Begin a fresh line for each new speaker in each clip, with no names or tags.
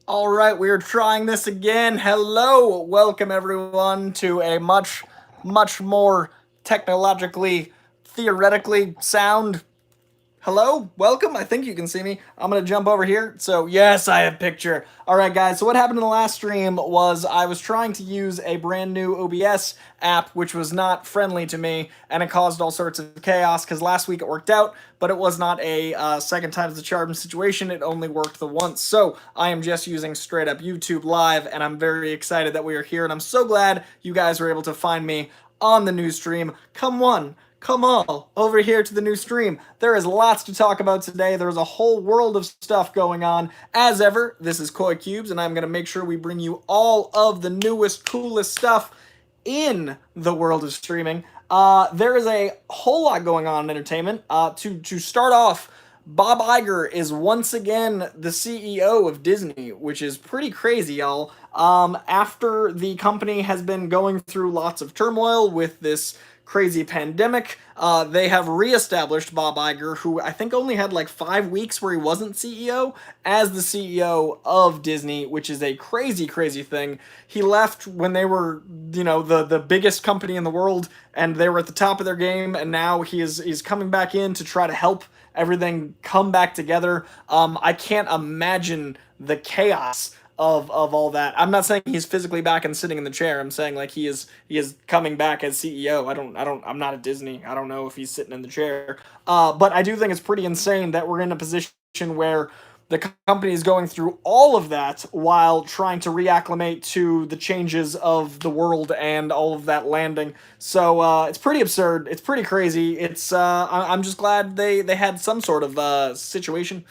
All right, we are trying this again. Hello, welcome everyone to a much more technologically, theoretically sound. Hello, welcome. I think you can see me. I'm gonna jump over here. So yes, I have picture. All right, guys. So what happened in the last stream was I was trying to use a brand new OBS app, which was not friendly to me, and it caused all sorts of chaos. Because last week it worked out, but it was not a second times the charm situation. It only worked the once. So I am just using straight up YouTube Live, and I'm very excited that we are here, and I'm so glad you guys were able to find me on the new stream. Come all over here to the new stream. There is lots to talk about today. There's a whole world of stuff going on. As ever, this is Koi Cubes, and I'm going to make sure we bring you all of the newest, coolest stuff in the world of streaming. There is a whole lot going on in entertainment. To start off, Bob Iger is once again the CEO of Disney, which is pretty crazy, y'all. After the company has been going through lots of turmoil with this crazy pandemic, they have reestablished Bob Iger, who I think only had like 5 weeks where he wasn't CEO, as the CEO of Disney, which is a crazy thing. He left when they were, the biggest company in the world, and they were at the top of their game, and now he's coming back in to try to help everything come back together. I can't imagine the chaos of all that. I'm not saying he's physically back and sitting in the chair. I'm saying like he is coming back as CEO. I'm not at Disney. I don't know if he's sitting in the chair. But I do think it's pretty insane that we're in a position where the company is going through all of that while trying to reacclimate to the changes of the world and all of that landing. So it's pretty absurd. It's pretty crazy. I'm just glad they had some sort of situation.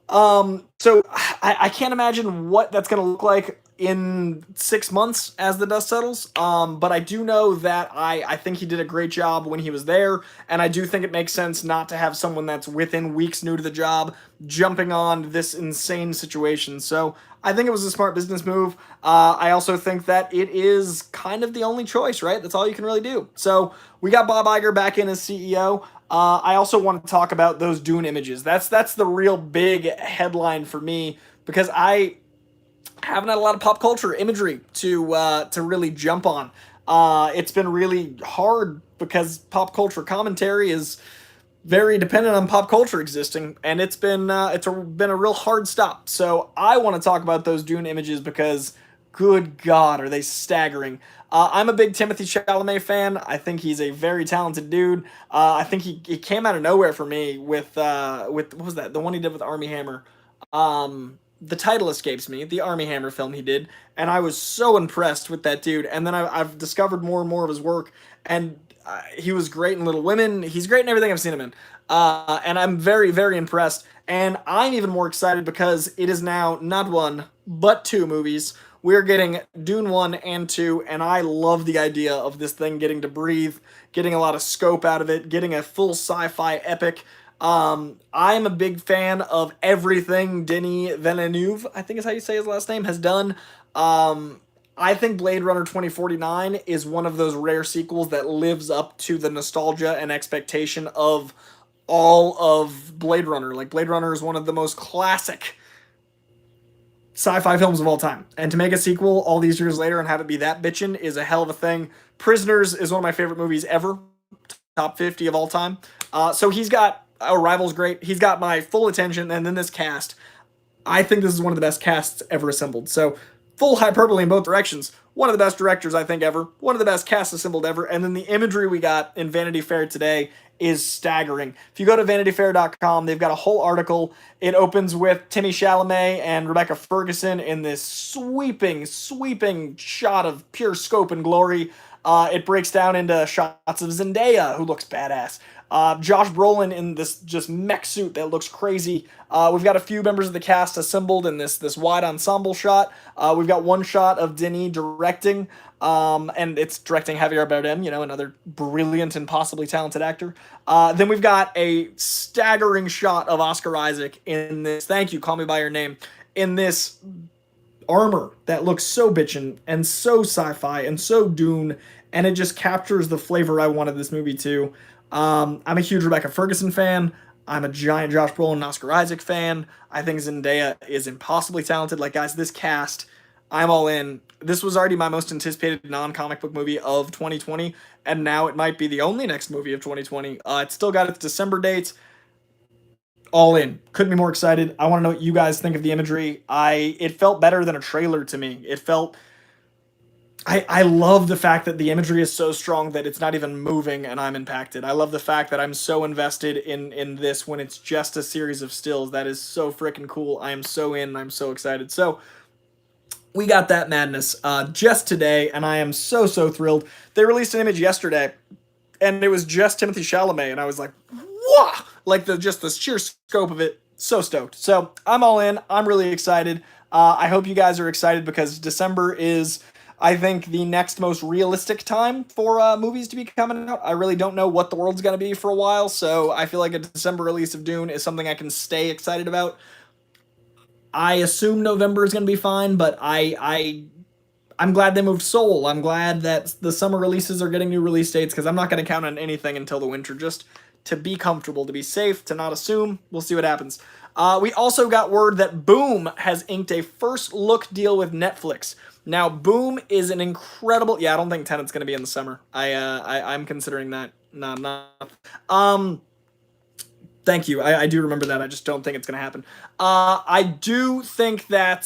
So I can't imagine what that's going to look like in 6 months as the dust settles. But I do know that I think he did a great job when he was there, and I do think it makes sense not to have someone that's within weeks new to the job jumping on this insane situation. So I think it was a smart business move. I also think that it is kind of the only choice, right? That's all you can really do. So we got Bob Iger back in as CEO. I also want to talk about those Dune images. That's the real big headline for me because I haven't had a lot of pop culture imagery to really jump on. It's been really hard because pop culture commentary is very dependent on pop culture existing, and it's been a real hard stop. So I want to talk about those Dune images because, good God, are they staggering? I'm a big Timothy Chalamet fan. I think he's a very talented dude. I think he came out of nowhere for me with what was that? The one he did with Army Hammer. The title escapes me. The Army Hammer film he did, and I was so impressed with that dude. And then I've discovered more and more of his work, and he was great in Little Women. He's great in everything I've seen him in. And I'm very impressed. And I'm even more excited because it is now not one, but two movies. We're getting Dune 1 and 2, and I love the idea of this thing getting to breathe, getting a lot of scope out of it, getting a full sci-fi epic. I'm a big fan of everything Denis Villeneuve, I think is how you say his last name, has done. I think Blade Runner 2049 is one of those rare sequels that lives up to the nostalgia and expectation of all of Blade Runner. Like, Blade Runner is one of the most classic sci-fi films of all time. And to make a sequel all these years later and have it be that bitchin' is a hell of a thing. Prisoners is one of my favorite movies ever. Top 50 of all time. So he's got Arrival's great. He's got my full attention, and then this cast. I think this is one of the best casts ever assembled. So full hyperbole in both directions. One of the best directors I think ever. One of the best casts assembled ever. And then the imagery we got in Vanity Fair today is staggering. If you go to vanityfair.com, they've got a whole article. It opens with Timmy Chalamet and Rebecca Ferguson in this sweeping shot of pure scope and glory. It breaks down into shots of Zendaya, who looks badass. Josh Brolin in this just mech suit that looks crazy. We've got a few members of the cast assembled in this wide ensemble shot. We've got one shot of Denis directing, and it's directing Javier Bardem, another brilliant and possibly talented actor. Then we've got a staggering shot of Oscar Isaac in this, thank you, call me by your name, in this armor that looks so bitchin' and so sci-fi and so Dune, and it just captures the flavor I wanted this movie to. I'm a huge Rebecca Ferguson fan. I'm a giant Josh Brolin and Oscar Isaac fan. I think Zendaya is impossibly talented. Like, guys, this cast, I'm all in. This was already my most anticipated non-comic book movie of 2020, and now it might be the only next movie of 2020. It's still got its December date. All in. Couldn't be more excited. I want to know what you guys think of the imagery. It felt better than a trailer to me. It felt I love the fact that the imagery is so strong that it's not even moving and I'm impacted. I love the fact that I'm so invested in this when it's just a series of stills. That is so freaking cool. I am so in. I'm so excited. So we got that madness just today, and I am so thrilled. They released an image yesterday, and it was just Timothée Chalamet, and I was like, wow! Like just the sheer scope of it. So stoked. So I'm all in. I'm really excited. I hope you guys are excited because December is, I think, the next most realistic time for movies to be coming out. I really don't know what the world's going to be for a while, so I feel like a December release of Dune is something I can stay excited about. I assume November is going to be fine, but I'm glad they moved Soul. I'm glad that the summer releases are getting new release dates because I'm not going to count on anything until the winter, just to be comfortable, to be safe, to not assume. We'll see what happens. We also got word that Boom has inked a first look deal with Netflix. Now, Boom is an incredible... Yeah, I don't think Tenet's going to be in the summer. I'm considering that. No, I'm not. Thank you. I do remember that. I just don't think it's going to happen. I do think that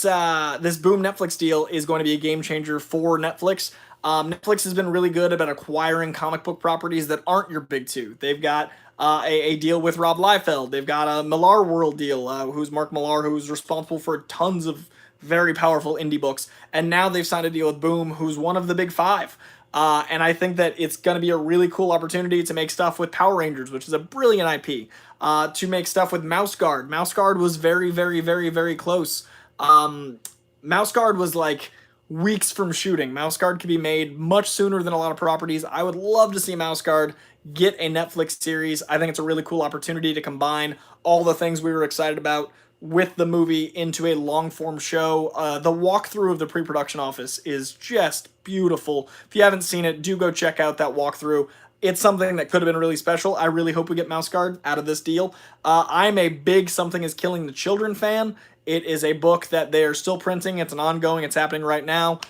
this Boom Netflix deal is going to be a game changer for Netflix. Netflix has been really good about acquiring comic book properties that aren't your big two. They've got a deal with Rob Liefeld. They've got a Millar World deal, who's Mark Millar, who's responsible for tons of very powerful indie books. And now they've signed a deal with Boom, who's one of the big five. And I think that it's going to be a really cool opportunity to make stuff with Power Rangers, which is a brilliant IP. To make stuff with Mouse Guard. Mouse Guard was very close. Mouse Guard was like weeks from shooting. Mouse Guard could be made much sooner than a lot of properties. I would love to see Mouse Guard get a Netflix series. I think it's a really cool opportunity to combine all the things we were excited about with the movie into a long-form show. The walkthrough of the pre-production office is just beautiful. If you haven't seen it, do go check out that walkthrough. It's something that could have been really special. I really hope we get Mouse Guard out of this deal. I'm a big Something is Killing the Children fan. It is a book that they are still printing. It's an ongoing. It's happening right now.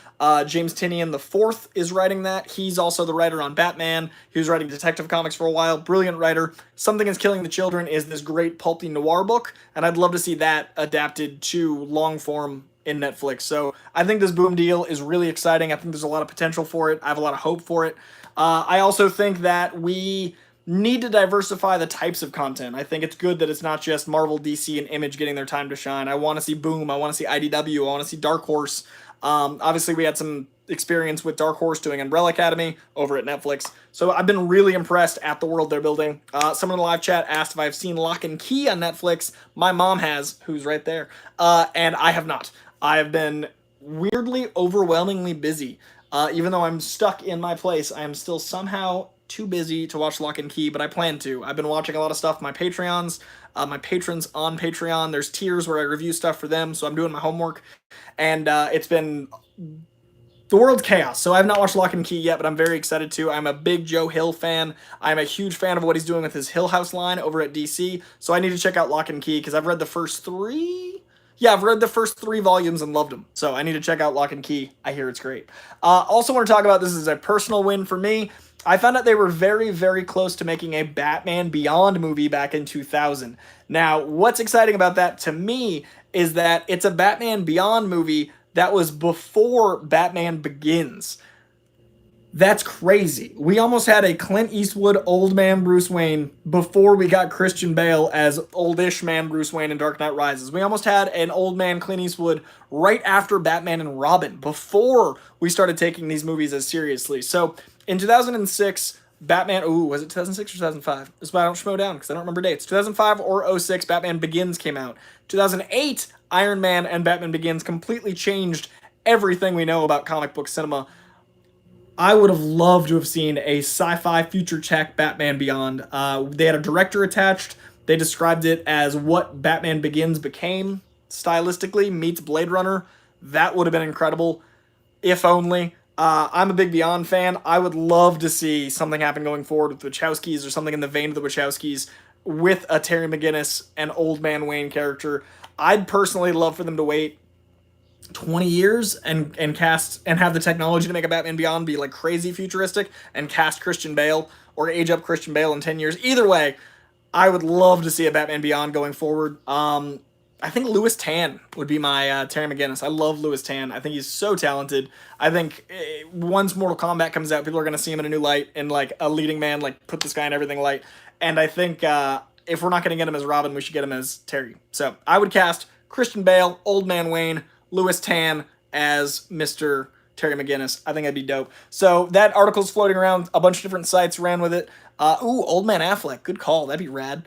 James Tynion IV is writing that. He's also the writer on Batman. He was writing Detective Comics for a while. Brilliant writer. Something is Killing the Children is this great pulpy noir book, and I'd love to see that adapted to long form in Netflix. So I think this Boom deal is really exciting. I think there's a lot of potential for it. I have a lot of hope for it. I also think that we need to diversify the types of content. I think it's good that it's not just Marvel, DC, and Image getting their time to shine. I want to see Boom. I want to see IDW. I want to see Dark Horse. Obviously, we had some experience with Dark Horse doing Umbrella Academy over at Netflix. So I've been really impressed at the world they're building. Someone in the live chat asked if I've seen Lock and Key on Netflix. My mom has, who's right there. And I have not. I have been weirdly, overwhelmingly busy. Even though I'm stuck in my place, I am still somehow too busy to watch Lock and Key, but I plan to. I've been watching a lot of stuff. My patrons on Patreon. There's tiers where I review stuff for them, so I'm doing my homework. And it's been the world's chaos. So I have not watched Lock and Key yet, but I'm very excited to. I'm a big Joe Hill fan. I'm a huge fan of what he's doing with his Hill House line over at DC. So I need to check out Lock and Key because I've read the first three. Yeah, I've read the first 3 volumes and loved them. So I need to check out Lock and Key. I hear it's great. Also want to talk about, this is a personal win for me. I found out they were very close to making a Batman Beyond movie back in 2000. Now, what's exciting about that to me is that it's a Batman Beyond movie that was before Batman Begins. That's crazy. We almost had a Clint Eastwood old man Bruce Wayne before we got Christian Bale as oldish man Bruce Wayne in Dark Knight Rises. We almost had an old man Clint Eastwood right after Batman and Robin, before we started taking these movies as seriously. So in 2006, Batman, was it 2006 or 2005? This is why I don't schmo down, because I don't remember dates. 2005 or 06, Batman Begins came out. 2008, Iron Man and Batman Begins completely changed everything we know about comic book cinema. I would have loved to have seen a sci-fi future tech Batman Beyond. They had a director attached. They described it as what Batman Begins became, stylistically, meets Blade Runner. That would have been incredible, if only. I'm a big Beyond fan. I would love to see something happen going forward with the Wachowskis or something in the vein of the Wachowskis. with a Terry McGinnis and Old Man Wayne character. I'd personally love for them to wait 20 years and cast and have the technology to make a Batman Beyond be like crazy futuristic and cast Christian Bale or age up Christian Bale in 10 years. Either way, I would love to see a Batman Beyond going forward. I think Louis Tan would be my Terry McGinnis. I love Louis Tan. I think he's so talented. I think once Mortal Kombat comes out, people are going to see him in a new light and like a leading man, like put this guy in everything light. And I think if we're not going to get him as Robin, we should get him as Terry. So I would cast Christian Bale, Old Man Wayne, Louis Tan as Mr. Terry McGinnis. I think that'd be dope. So that article's floating around. A bunch of different sites ran with it. Old Man Affleck. Good call. That'd be rad.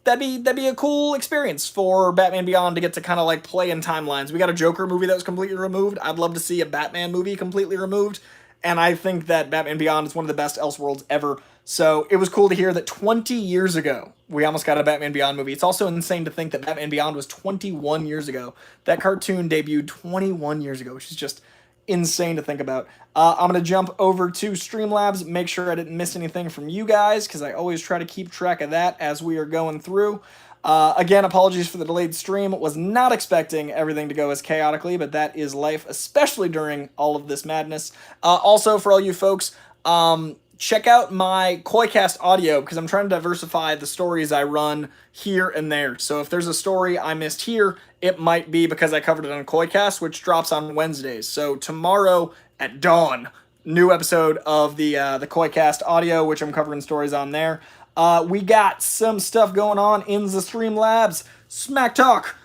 That'd be a cool experience for Batman Beyond to get to kind of like play in timelines. We got a Joker movie that was completely removed. I'd love to see a Batman movie completely removed. And I think that Batman Beyond is one of the best Elseworlds ever. So it was cool to hear that 20 years ago, we almost got a Batman Beyond movie. It's also insane to think that Batman Beyond was 21 years ago. That cartoon debuted 21 years ago, which is just insane to think about. I'm going to jump over to Streamlabs, make sure I didn't miss anything from you guys, because I always try to keep track of that as we are going through. Again, apologies for the delayed stream. Was not expecting everything to go as chaotically, but that is life, especially during all of this madness. Also, for all you folks, check out my Coycast audio, because I'm trying to diversify the stories I run here and there. So if there's a story I missed here, it might be because I covered it on Coycast, which drops on Wednesdays. So tomorrow at dawn, new episode of the Coycast audio, which I'm covering stories on there. We got some stuff going on in the Streamlabs. Smack Talk.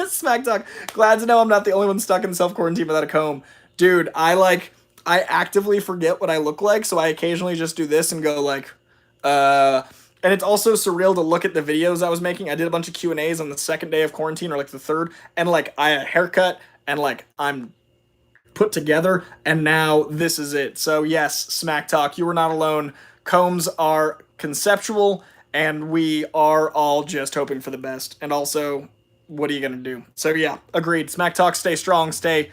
Smack Talk. Glad to know I'm not the only one stuck in self-quarantine without a comb. Dude, I actively forget what I look like, so I occasionally just do this and go like, and it's also surreal to look at the videos I was making. I did a bunch of Q&As on the second day of quarantine, or like the third, and like I had a haircut, and like I'm put together, and now this is it. So yes, Smack Talk, you were not alone. Combs are conceptual, and we are all just hoping for the best. And also, what are you gonna do? So yeah, agreed. Smack Talk, stay strong, stay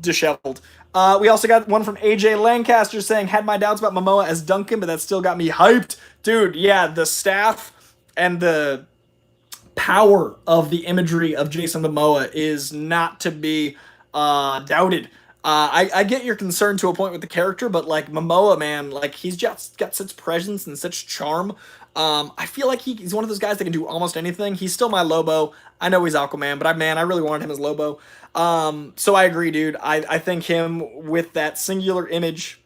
disheveled. We also got one from AJ Lancaster saying, had my doubts about Momoa as Duncan, but that still got me hyped. Dude, yeah, the staff and the power of the imagery of Jason Momoa is not to be doubted. I get your concern to a point with the character, but like Momoa, man, like he's just got such presence and such charm. I feel like he's one of those guys that can do almost anything. He's still my Lobo. I know he's Aquaman, but I really wanted him as Lobo. So I agree, dude. I think him with that singular image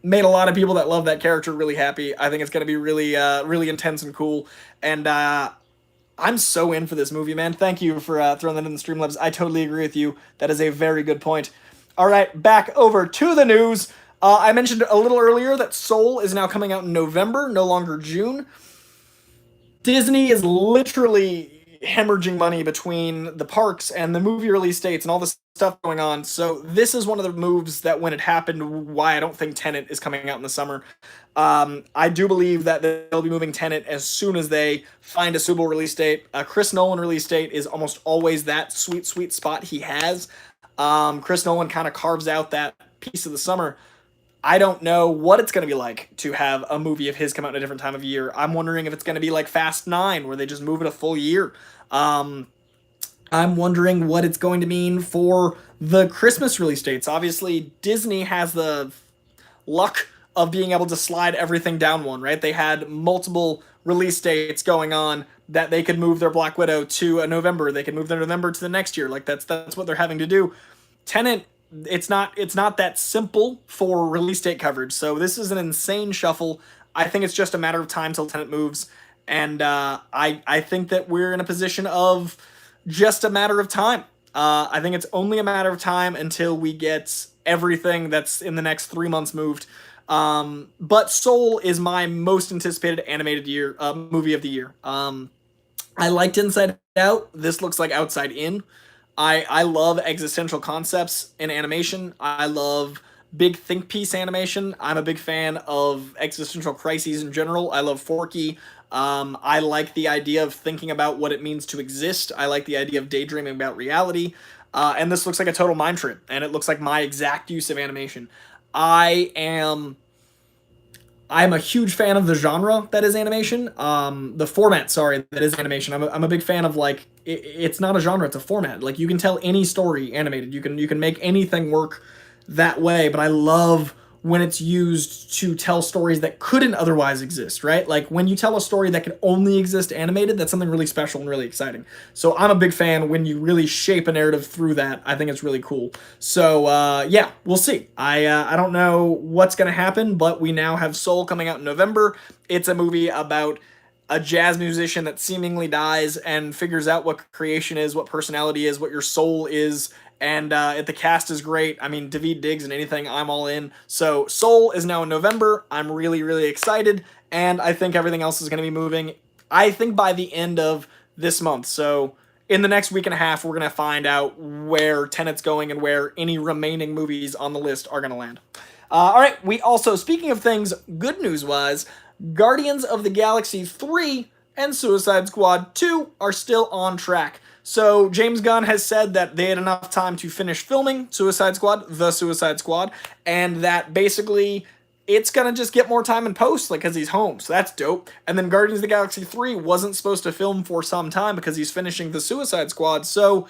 made a lot of people that love that character really happy. I think it's going to be really, really intense and cool. And I'm so in for this movie, man. Thank you for throwing that in the Streamlabs. I totally agree with you. That is a very good point. All right, back over to the news. I mentioned a little earlier that Soul is now coming out in November, no longer June. Disney is literally hemorrhaging money between the parks and the movie release dates and all this stuff going on. So this is one of the moves that when it happened, why I don't think Tenet is coming out in the summer. I do believe that they'll be moving Tenet as soon as they find a suitable release date. Chris Nolan release date is almost always that sweet, sweet spot he has. Chris Nolan kind of carves out that piece of the summer. I don't know what it's going to be like to have a movie of his come out in a different time of year. I'm wondering if it's going to be like Fast 9, where they just move it a full year. I'm wondering what it's going to mean for the Christmas release dates. Obviously, Disney has the luck of being able to slide everything down one, right? They had multiple release dates going on that they could move their Black Widow to a November. They could move their November to the next year. Like that's what they're having to do. Tenet, it's not that simple for release date coverage. So this is an insane shuffle. I think it's just a matter of time till Tenet moves. And I think that we're in a position of just a matter of time. I think it's only a matter of time until we get everything that's in the next 3 months moved. But Soul is my most anticipated animated movie of the year. I liked Inside Out. This looks like Outside In. I love existential concepts in animation. I love big think piece animation. I'm a big fan of existential crises in general. I love Forky. I like the idea of thinking about what it means to exist. I like the idea of daydreaming about reality. And this looks like a total mind trip, and it looks like my exact use of animation. I am I'm a huge fan of the genre that is animation. The format, sorry, that is animation. I'm a big fan of like it's not a genre, it's a format. Like you can tell any story animated. You can make anything work that way. But I love when it's used to tell stories that couldn't otherwise exist, right? Like when you tell a story that could only exist animated, that's something really special and really exciting. So I'm a big fan when you really shape a narrative through that. I think it's really cool. So yeah, we'll see. I don't know what's gonna happen, but we now have Soul coming out in November. It's a movie about a jazz musician that seemingly dies and figures out what creation is, what personality is, what your soul is. And the cast is great. I mean, David Diggs and anything, I'm all in. So Soul is now in November. I'm really, really excited. And I think everything else is going to be moving, I think, by the end of this month. So in the next week and a half, we're going to find out where Tenet's going and where any remaining movies on the list are going to land. All right, we also, speaking of things good news-wise, Guardians of the Galaxy 3 and Suicide Squad 2 are still on track. So James Gunn has said that they had enough time to finish filming Suicide Squad, The Suicide Squad, and that basically it's gonna just get more time in post, like, because he's home, so that's dope. And then Guardians of the Galaxy 3 wasn't supposed to film for some time because he's finishing The Suicide Squad, so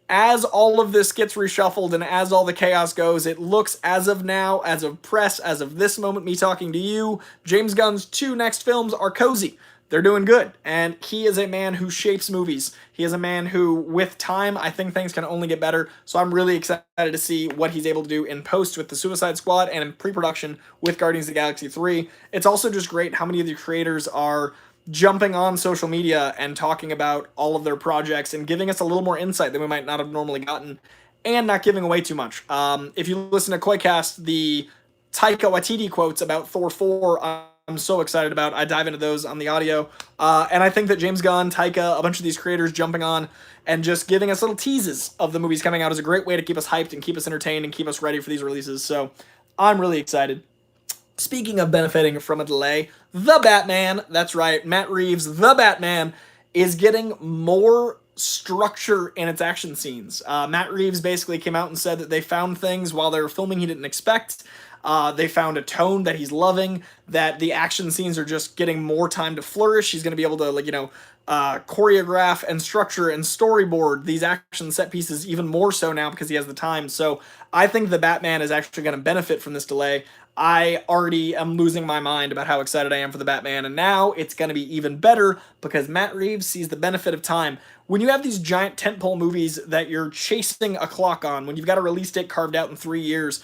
as all of this gets reshuffled and as all the chaos goes, it looks as of now, as of press, as of this moment, me talking to you, James Gunn's 2 next films are cozy. They're doing good. And he is a man who shapes movies. He is a man who, with time, I think things can only get better. So I'm really excited to see what he's able to do in post with the Suicide Squad and in pre-production with Guardians of the Galaxy 3. It's also just great how many of the creators are jumping on social media and talking about all of their projects and giving us a little more insight than we might not have normally gotten, and not giving away too much. If you listen to Koicast, the Taika Waititi quotes about Thor 4, I'm so excited about. I dive into those on the audio. And I think that James Gunn, Taika, a bunch of these creators jumping on and just giving us little teases of the movies coming out is a great way to keep us hyped and keep us entertained and keep us ready for these releases. So I'm really excited. Speaking of benefiting from a delay, The Batman, that's right, Matt Reeves' The Batman, is getting more structure in its action scenes. Matt Reeves basically came out and said that they found things while they were filming he didn't expect. They found a tone that he's loving, that the action scenes are just getting more time to flourish. He's going to be able to, like, choreograph and structure and storyboard these action set pieces even more so now because he has the time. So I think the Batman is actually going to benefit from this delay. I already am losing my mind about how excited I am for the Batman, and now it's going to be even better because Matt Reeves sees the benefit of time. When you have these giant tentpole movies that you're chasing a clock on, when you've got a release date carved out in 3 years,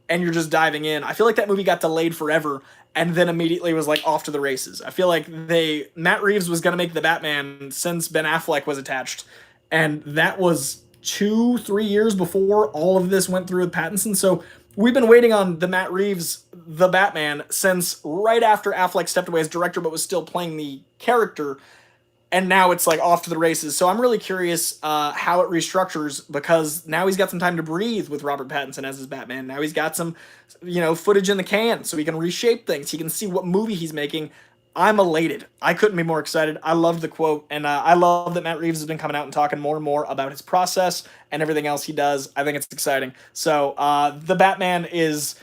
and you're just diving in, I feel like that movie got delayed forever and then immediately was like off to the races. I feel like Matt Reeves was going to make the Batman since Ben Affleck was attached, and that was 2-3 years before all of this went through with Pattinson. So we've been waiting on the Matt Reeves The Batman since right after Affleck stepped away as director but was still playing the character, and now it's like off to the races. So I'm really curious how it restructures, because now he's got some time to breathe with Robert Pattinson as his Batman. Now he's got some, footage in the can, so he can reshape things. He can see what movie he's making. I'm elated. I couldn't be more excited. I love the quote, and I love that Matt Reeves has been coming out and talking more and more about his process and everything else he does. I think it's exciting. So the Batman is,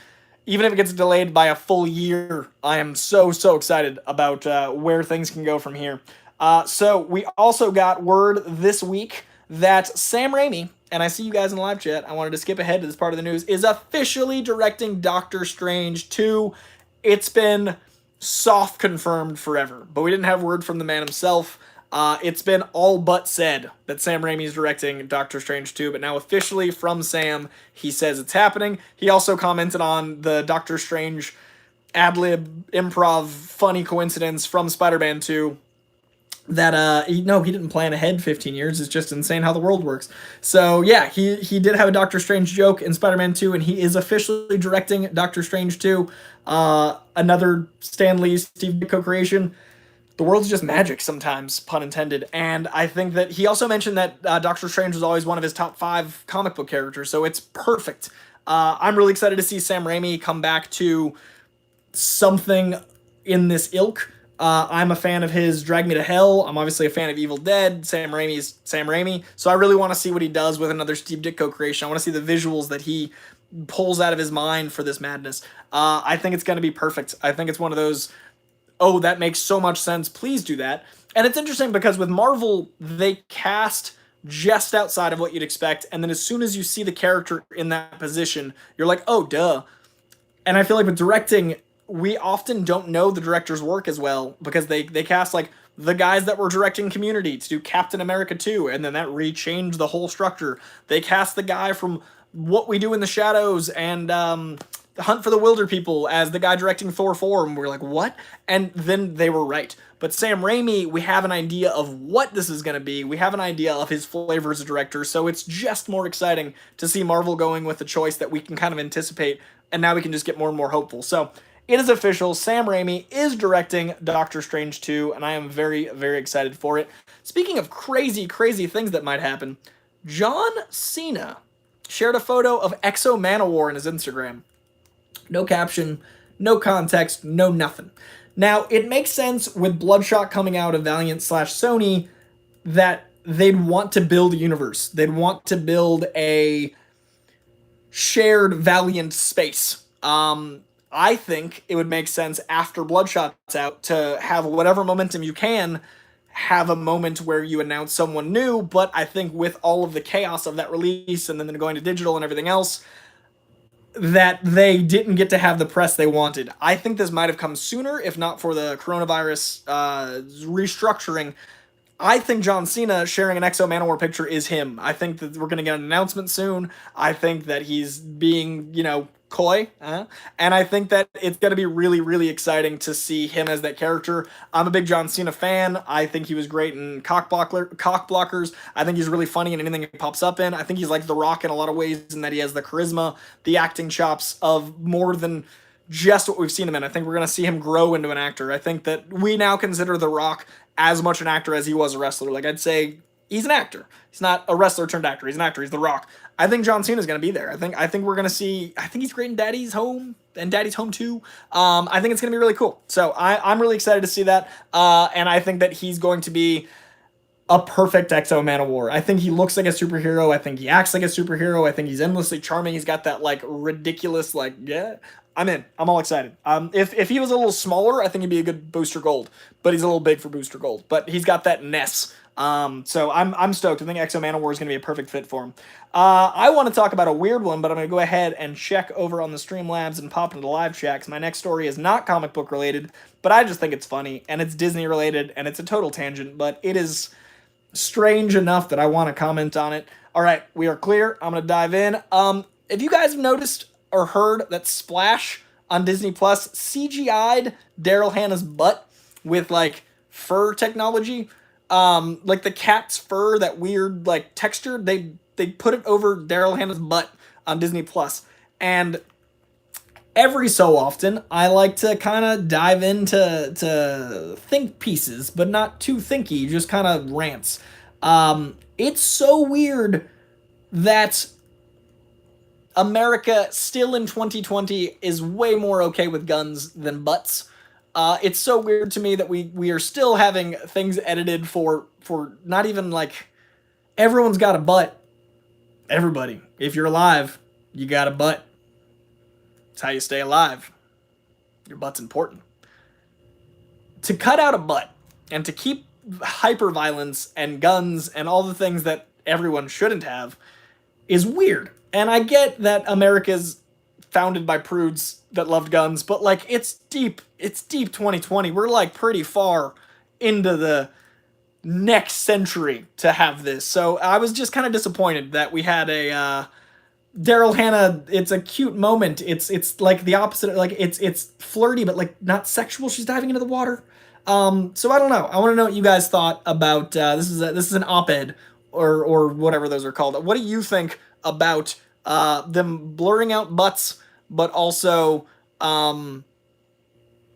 even if it gets delayed by a full year, I am so excited about where things can go from here. So we also got word this week that Sam Raimi, and I see you guys in the live chat, I wanted to skip ahead to this part of the news, is officially directing Doctor Strange 2. It's been soft confirmed forever, but we didn't have word from the man himself. It's been all but said that Sam Raimi is directing Doctor Strange 2, but now officially from Sam, he says it's happening. He also commented on the Doctor Strange ad-lib improv funny coincidence from Spider-Man 2 that he didn't plan ahead 15 years. It's just insane how the world works. So yeah, he did have a Doctor Strange joke in Spider-Man 2, and he is officially directing Doctor Strange 2, another Stan Lee Steve Ditko creation. The world's just magic sometimes, pun intended. And I think that he also mentioned that Doctor Strange was always one of his top 5 comic book characters, so it's perfect. I'm really excited to see Sam Raimi come back to something in this ilk. I'm a fan of his Drag Me to Hell. I'm obviously a fan of Evil Dead. Sam Raimi's Sam Raimi. So I really want to see what he does with another Steve Ditko creation. I want to see the visuals that he pulls out of his mind for this madness. I think it's going to be perfect. I think it's one of those, oh, that makes so much sense. Please do that. And it's interesting because with Marvel, they cast just outside of what you'd expect. And then as soon as you see the character in that position, you're like, oh, duh. And I feel like with directing, we often don't know the director's work as well because they cast like the guys that were directing Community to do Captain America 2, and then that rechanged the whole structure. They cast the guy from What We Do in the Shadows and Hunt for the Wilder People as the guy directing Thor 4, and we're like, what? And then they were right. But Sam Raimi, we have an idea of what this is going to be. We have an idea of his flavor as a director, so it's just more exciting to see Marvel going with a choice that we can kind of anticipate, and now we can just get more and more hopeful. So it is official. Sam Raimi is directing Doctor Strange 2, and I am very, very excited for it. Speaking of crazy, crazy things that might happen, John Cena shared a photo of Exo Manowar in his Instagram. No caption, no context, no nothing. Now, it makes sense with Bloodshot coming out of Valiant/Sony that they'd want to build a universe. They'd want to build a shared Valiant space. I think it would make sense after Bloodshot's out to have whatever momentum you can, have a moment where you announce someone new, but I think with all of the chaos of that release and then going to digital and everything else, that they didn't get to have the press they wanted. I think this might have come sooner, if not for the coronavirus restructuring. I think John Cena sharing an Exo Manowar picture is him. I think that we're going to get an announcement soon. I think that he's being, coy. And I think that it's going to be really, really exciting to see him as that character. I'm a big John Cena fan. I think he was great in Cock Blockers. I think he's really funny in anything he pops up in. I think he's like The Rock in a lot of ways in that he has the charisma, the acting chops of more than just what we've seen him in. I think we're going to see him grow into an actor. I think that we now consider The Rock as much an actor as he was a wrestler. Like, I'd say he's an actor. He's not a wrestler turned actor. He's an actor. He's The Rock. I think John Cena's going to be there. I think we're going to see, I think he's great in Daddy's Home and Daddy's Home 2. I think it's going to be really cool. So I'm really excited to see that. And I think that he's going to be a perfect Exo Manowar. I think he looks like a superhero. I think he acts like a superhero. I think he's endlessly charming. He's got that like ridiculous, like, yeah, I'm in. I'm all excited. If he was a little smaller, I think he'd be a good Booster Gold, but he's a little big for Booster Gold. But he's got that ness. So I'm stoked. I think Exo Manowar is going to be a perfect fit for him. I want to talk about a weird one, but I'm going to go ahead and check over on the Streamlabs and pop into the live chat because my next story is not comic book related, but I just think it's funny and it's Disney related and it's a total tangent, but it is strange enough that I want to comment on it. All right, we are clear. I'm going to dive in. If you guys have noticed or heard that Splash on Disney Plus CGI'd Daryl Hannah's butt with like fur technology, like the cat's fur, that weird like texture, they put it over Daryl Hannah's butt on Disney Plus. And every so often I like to kind of dive into think pieces, but not too thinky, just kind of rants. It's so weird that America still in 2020 is way more okay with guns than butts. It's so weird to me that we are still having things edited for not even like everyone's got a butt. Everybody, if you're alive, you got a butt. It's how you stay alive. Your butt's important. To cut out a butt and to keep hyperviolence and guns and all the things that everyone shouldn't have is weird. And I get that America's founded by prudes that loved guns, but like it's deep 2020. We're like pretty far into the next century to have this. So I was just kind of disappointed that we had a Daryl Hannah. It's a cute moment. It's like the opposite. Like it's flirty, but like not sexual. She's diving into the water. So I don't know. I want to know what you guys thought about this is an op-ed or whatever those are called. What do you think about them blurring out butts, but also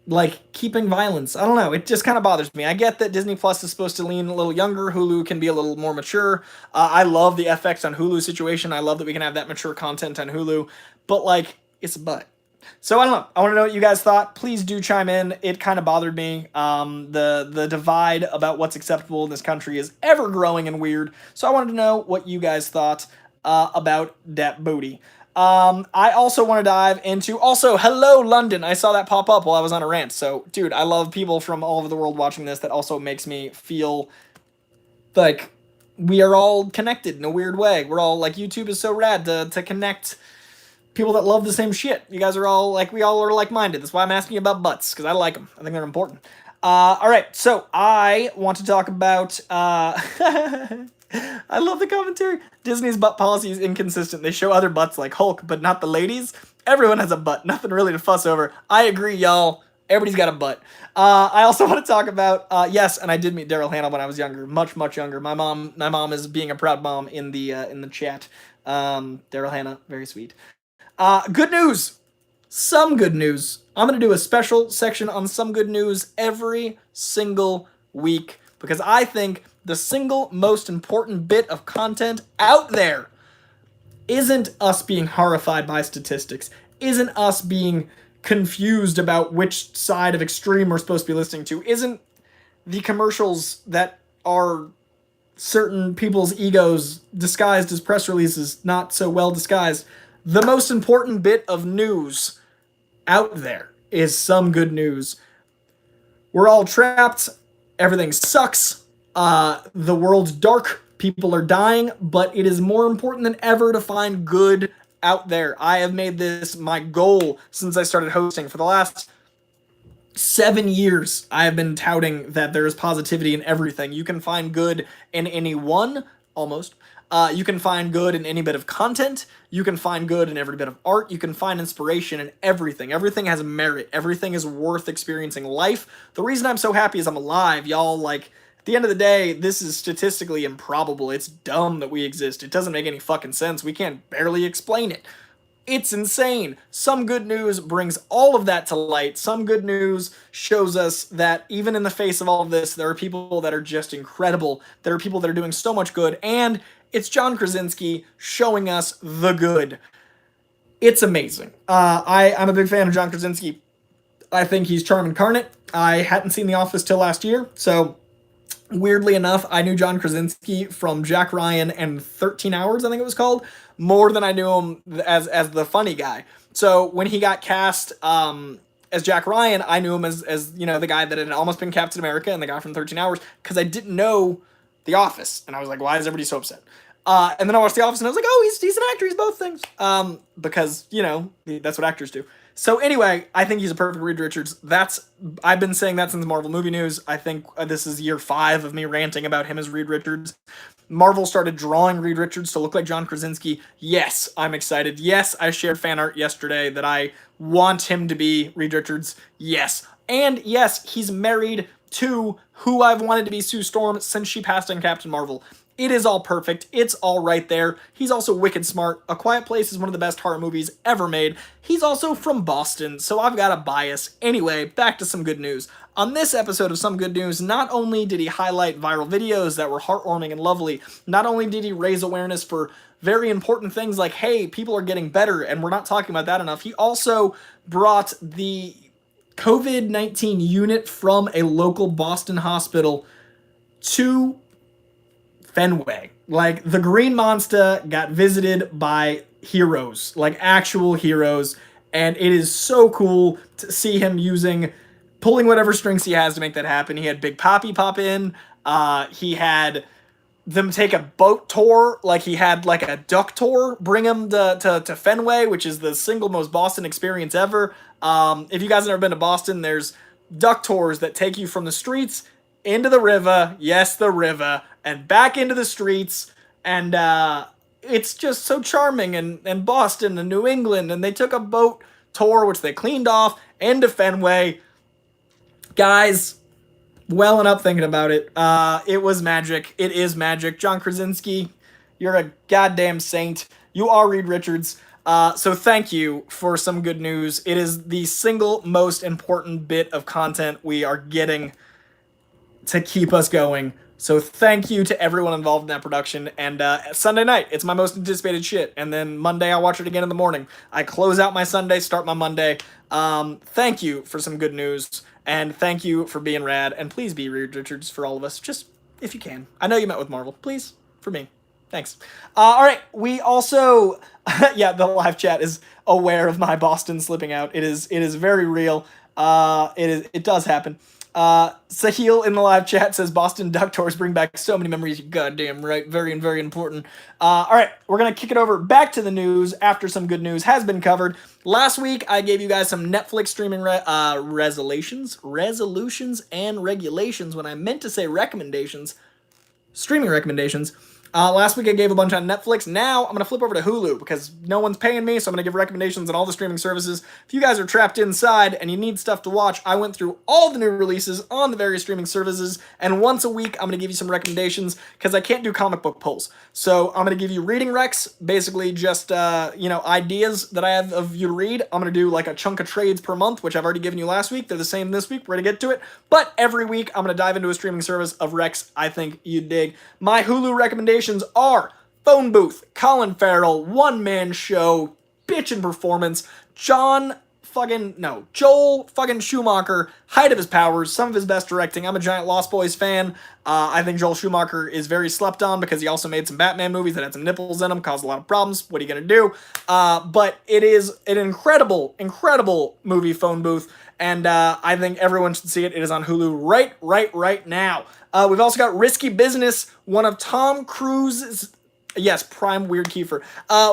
like keeping violence? I don't know. It just kind of bothers me. I get that Disney Plus is supposed to lean a little younger. Hulu can be a little more mature. I love the FX on Hulu situation. I love that we can have that mature content on Hulu. But like, it's a butt. So I don't know. I want to know what you guys thought. Please do chime in. It kind of bothered me. The divide about what's acceptable in this country is ever growing and weird. So I wanted to know what you guys thought about that booty. I also want to dive into also hello London. I saw that pop up while I was on a rant. So dude, I love people from all over the world watching this. That also makes me feel like we are all connected in a weird way. We're all like YouTube is so rad to connect people that love the same shit. You guys are all like, we all are like-minded. That's why I'm asking you about butts, because I like them. I think they're important. All right, so I want to talk about, I love the commentary. Disney's butt policy is inconsistent. They show other butts like Hulk, but not the ladies. Everyone has a butt. Nothing really to fuss over. I agree, y'all. Everybody's got a butt. I also want to talk about, yes, and I did meet Daryl Hannah when I was younger, much younger. My mom is being a proud mom in the chat. Daryl Hannah, very sweet. Good news. Some good news. I'm going to do a special section on some good news every single week because I think the single most important bit of content out there isn't us being horrified by statistics, isn't us being confused about which side of extreme we're supposed to be listening to, isn't the commercials that are certain people's egos disguised as press releases, not so well disguised. The most important bit of news out there is some good news. We're all trapped. Everything sucks. The world's dark. People are dying. But it is more important than ever to find good out there. I have made this my goal since I started hosting. For the last 7 years, I have been touting that there is positivity in everything. You can find good in anyone, almost. You can find good in any bit of content. You can find good in every bit of art. You can find inspiration in everything. Everything has merit. Everything is worth experiencing life. The reason I'm so happy is I'm alive. Y'all, like, at the end of the day, this is statistically improbable. It's dumb that we exist. It doesn't make any fucking sense. We can't barely explain it. It's insane. Some good news brings all of that to light. Some good news shows us that even in the face of all of this, there are people that are just incredible. There are people that are doing so much good. And it's John Krasinski showing us the good. It's amazing. I'm a big fan of John Krasinski. I think he's charm incarnate. I hadn't seen The Office till last year, so weirdly enough, I knew John Krasinski from Jack Ryan and 13 Hours, I think it was called, more than I knew him as the funny guy. So when he got cast as Jack Ryan, I knew him as you know, the guy that had almost been Captain America and the guy from 13 Hours, because I didn't know The Office, and I was like, why is everybody so upset? And then I watched The Office, and I was like, oh, he's an actor, he's both things. Because, you know, that's what actors do. So anyway, I think he's a perfect Reed Richards. I've been saying that since Marvel Movie News. I think this is year 5 of me ranting about him as Reed Richards. Marvel started drawing Reed Richards to look like John Krasinski. Yes, I'm excited. Yes, I shared fan art yesterday that I want him to be Reed Richards. Yes. And yes, he's married to who I've wanted to be Sue Storm since she passed in Captain Marvel. It is all perfect. It's all right there. He's also wicked smart. A Quiet Place is one of the best horror movies ever made. He's also from Boston, so I've got a bias. Anyway, back to some good news. On this episode of Some Good News, not only did he highlight viral videos that were heartwarming and lovely, not only did he raise awareness for very important things like, hey, people are getting better, and we're not talking about that enough, he also brought the COVID-19 unit from a local Boston hospital to Fenway. Like, the Green Monster got visited by heroes, like actual heroes, and it is so cool to see him pulling whatever strings he has to make that happen. He had Big Papi pop in, he had them take a boat tour, like he had like a duck tour, bring him to Fenway, which is the single most Boston experience ever. If you guys have never been to Boston, there's duck tours that take you from the streets into the river, yes, the river, and back into the streets, and it's just so charming, and Boston and New England, and they took a boat tour, which they cleaned off, into Fenway. Guys, welling up thinking about it. It was magic. It is magic. John Krasinski, you're a goddamn saint. You are Reed Richards. So thank you for some good news. It is the single most important bit of content we are getting to keep us going So thank you to everyone involved in that production. And Sunday night, it's my most anticipated shit. And then Monday, I'll watch it again in the morning. I close out my Sunday, start my Monday. Thank you for some good news. And thank you for being rad. And please be Reed Richards for all of us, just if you can. I know you met with Marvel. Please, for me. Thanks. All right, we also, yeah, the live chat is aware of my Boston slipping out. It is very real. It does happen. Sahil in the live chat says Boston Duck Tours bring back so many memories. Goddamn right. Very, very important. All right, we're going to kick it over back to the news after some good news has been covered. Last week, I gave you guys some Netflix streaming resolutions, and regulations when I meant to say recommendations. Streaming recommendations. Last week I gave a bunch on Netflix. Now I'm going to flip over to Hulu because no one's paying me, so I'm going to give recommendations on all the streaming services. If you guys are trapped inside and you need stuff to watch, I went through all the new releases on the various streaming services, and once a week I'm going to give you some recommendations because I can't do comic book polls. So I'm going to give you reading recs, basically just, ideas that I have of you to read. I'm going to do like a chunk of trades per month, which I've already given you last week. They're the same this week. We're going to get to it. But every week I'm going to dive into a streaming service of recs I think you'd dig. My Hulu recommendations are Phone Booth, Colin Farrell, One Man Show, bitchin' performance, Joel fucking Schumacher, height of his powers, some of his best directing. I'm a giant Lost Boys fan. I think Joel Schumacher is very slept on because he also made some Batman movies that had some nipples in them, caused a lot of problems. What are you gonna do? But it is an incredible, incredible movie, Phone Booth, and I think everyone should see it. It is on Hulu right now. We've also got Risky Business, one of Tom Cruise's, yes, prime weird Kiefer,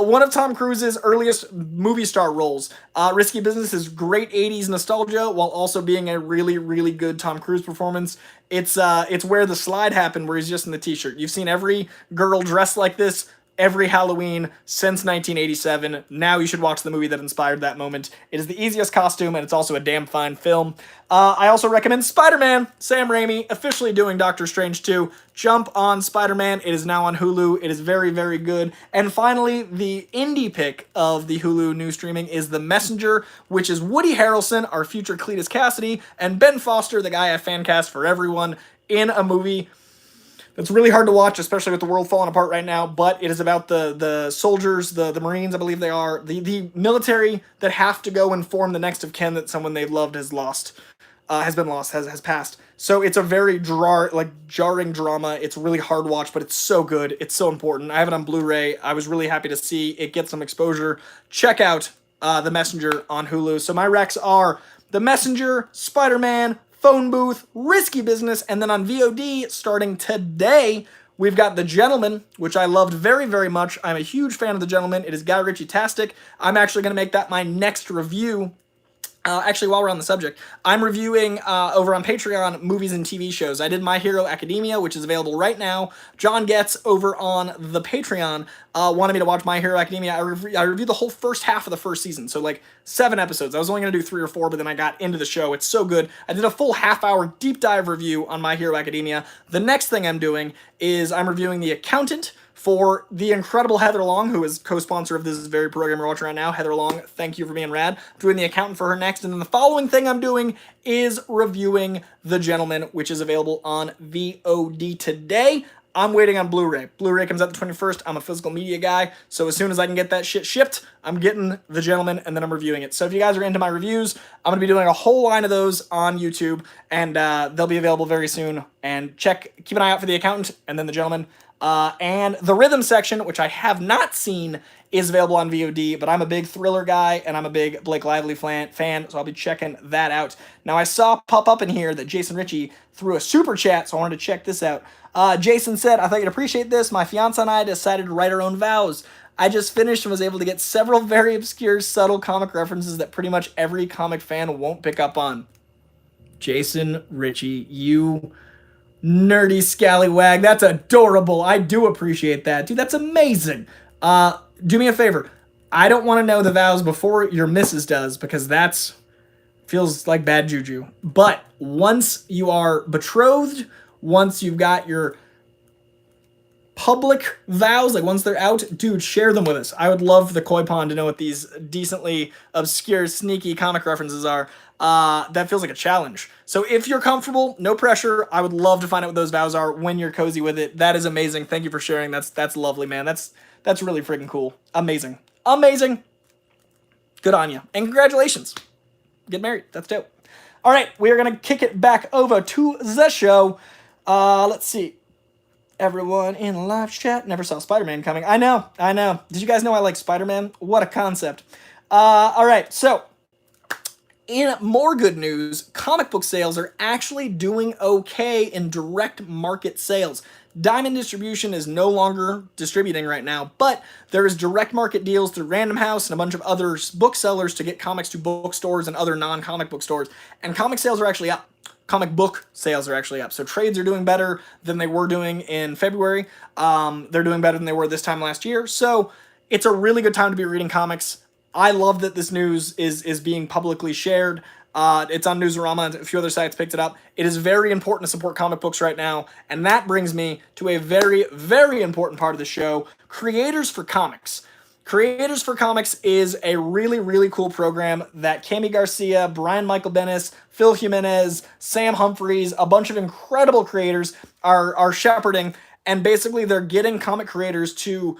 one of Tom Cruise's earliest movie star roles. Risky Business is great 80s nostalgia while also being a really, really good Tom Cruise performance. It's where the slide happened, where he's just in the t-shirt. You've seen every girl dressed like this every Halloween since 1987. Now you should watch the movie that inspired that moment. It is the easiest costume, and it's also a damn fine film. I also recommend Spider-Man. Sam Raimi officially doing Doctor Strange 2. Jump on Spider-Man. It is now on Hulu. It is very, very good. And finally, the indie pick of the Hulu new streaming is The Messenger, which is Woody Harrelson, our future Cletus Cassidy, and Ben Foster, the guy I fan cast for everyone, in a movie it's really hard to watch, especially with the world falling apart right now, but it is about the soldiers, the Marines, I believe they are, the military that have to go and form the next of kin that someone they've loved has passed. So it's a very jarring drama. It's really hard to watch, but it's so good. It's so important. I have it on Blu-ray. I was really happy to see it get some exposure. Check out The Messenger on Hulu. So my recs are The Messenger, Spider-Man, Phone Booth, Risky Business, and then on VOD, starting today, we've got The Gentleman, which I loved very, very much. I'm a huge fan of The Gentleman. It is Guy Ritchie-tastic. I'm actually going to make that my next review. Actually, while we're on the subject, I'm reviewing over on Patreon movies and TV shows. I did My Hero Academia, which is available right now. John Getz over on the Patreon wanted me to watch My Hero Academia. I reviewed the whole first half of the first season, so like 7 episodes. I was only going to do 3 or 4, but then I got into the show. It's so good. I did a full half-hour deep dive review on My Hero Academia. The next thing I'm doing is I'm reviewing The Accountant, for the incredible Heather Long, who is co-sponsor of this very program we're watching right now. Heather Long, thank you for being rad. I'm doing The Accountant for her next, and then the following thing I'm doing is reviewing The Gentleman, which is available on VOD today. I'm waiting on Blu-ray. Blu-ray comes out the 21st. I'm a physical media guy, so as soon as I can get that shit shipped, I'm getting The Gentleman, and then I'm reviewing it. So if you guys are into my reviews, I'm going to be doing a whole line of those on YouTube, and they'll be available very soon. And keep an eye out for The Accountant, and then The Gentleman. And the Rhythm section, which I have not seen, is available on VOD, but I'm a big thriller guy, and I'm a big Blake Lively fan, so I'll be checking that out. Now, I saw pop up in here that Jason Ritchie threw a super chat, so I wanted to check this out. Jason said, I thought you'd appreciate this. My fiance and I decided to write our own vows. I just finished and was able to get several very obscure, subtle comic references that pretty much every comic fan won't pick up on. Jason Ritchie, you nerdy scallywag. That's adorable. I do appreciate that. Dude, that's amazing. Do me a favor. I don't want to know the vows before your missus does, because that's feels like bad juju. But once you are betrothed, once you've got your public vows, like once they're out, dude, share them with us. I would love the koi pond to know what these decently obscure, sneaky comic references are. That feels like a challenge. So if you're comfortable, no pressure. I would love to find out what those vows are when you're cozy with it. That is amazing. Thank you for sharing. That's lovely, man. That's really freaking cool. Amazing. Amazing. Good on you. And congratulations. Get married. That's dope. All right, we are going to kick it back over to the show. Let's see. Everyone in the live chat never saw Spider-Man coming. I know. Did you guys know I like Spider-Man? What a concept. All right, so in more good news, comic book sales are actually doing okay in direct market sales. Diamond Distribution is no longer distributing right now, but there is direct market deals through Random House and a bunch of other booksellers to get comics to bookstores and other non-comic book stores, and comic sales are actually up. Comic book sales are actually up. So trades are doing better than they were doing in February. They're doing better than they were this time last year. So it's a really good time to be reading comics. I love that this news is being publicly shared. It's on Newsarama and a few other sites picked it up. It is very important to support comic books right now. And that brings me to a very, very important part of the show, Creators for Comics. Creators for Comics is a really, really cool program that Cami Garcia, Brian Michael Bendis, Phil Jimenez, Sam Humphries, a bunch of incredible creators are shepherding. And basically they're getting comic creators to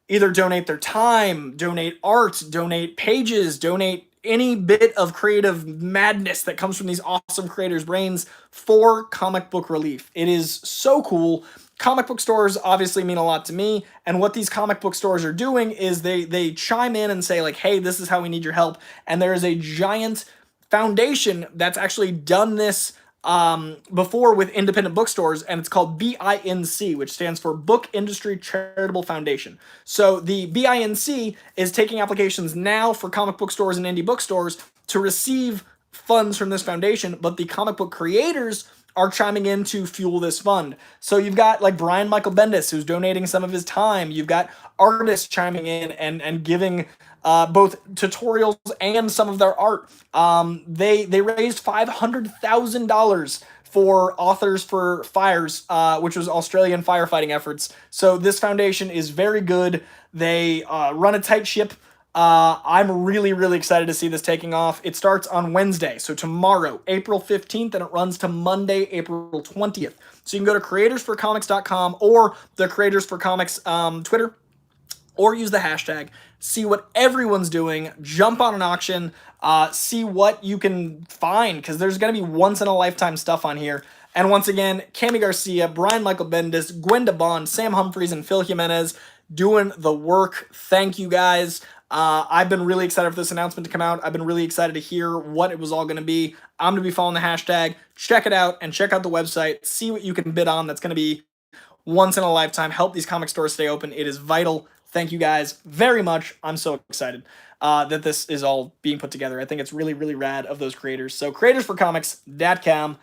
either donate their time, donate art, donate pages, donate any bit of creative madness that comes from these awesome creators' brains for comic book relief. It is so cool. Comic book stores obviously mean a lot to me, and what these comic book stores are doing is they chime in and say like, hey, this is how we need your help, and there is a giant foundation that's actually done this before with independent bookstores, and it's called BINC, which stands for Book Industry Charitable Foundation. So the BINC is taking applications now for comic book stores and indie bookstores to receive funds from this foundation, but the comic book creators are chiming in to fuel this fund. So you've got like Brian Michael Bendis, who's donating some of his time. You've got artists chiming in and giving both tutorials and some of their art. They raised $500,000 for Authors for Fires, which was Australian firefighting efforts. So this foundation is very good. They run a tight ship. I'm really, really excited to see this taking off. It starts on Wednesday, so tomorrow, April 15th, and it runs to Monday, April 20th. So you can go to creatorsforcomics.com or the Creators for Comics Twitter, or use the hashtag, see what everyone's doing, jump on an auction, see what you can find, because there's going to be once-in-a-lifetime stuff on here. And once again, Cami Garcia, Brian Michael Bendis, Gwenda Bond, Sam Humphries, and Phil Jimenez doing the work. Thank you, guys. I've been really excited for this announcement to come out. I've been really excited to hear what it was all going to be. I'm going to be following the hashtag. Check it out and check out the website. See what you can bid on. That's going to be once in a lifetime. Help these comic stores stay open. It is vital. Thank you guys very much. I'm so excited that this is all being put together. I think it's really, really rad of those creators. So creatorsforcomics.com.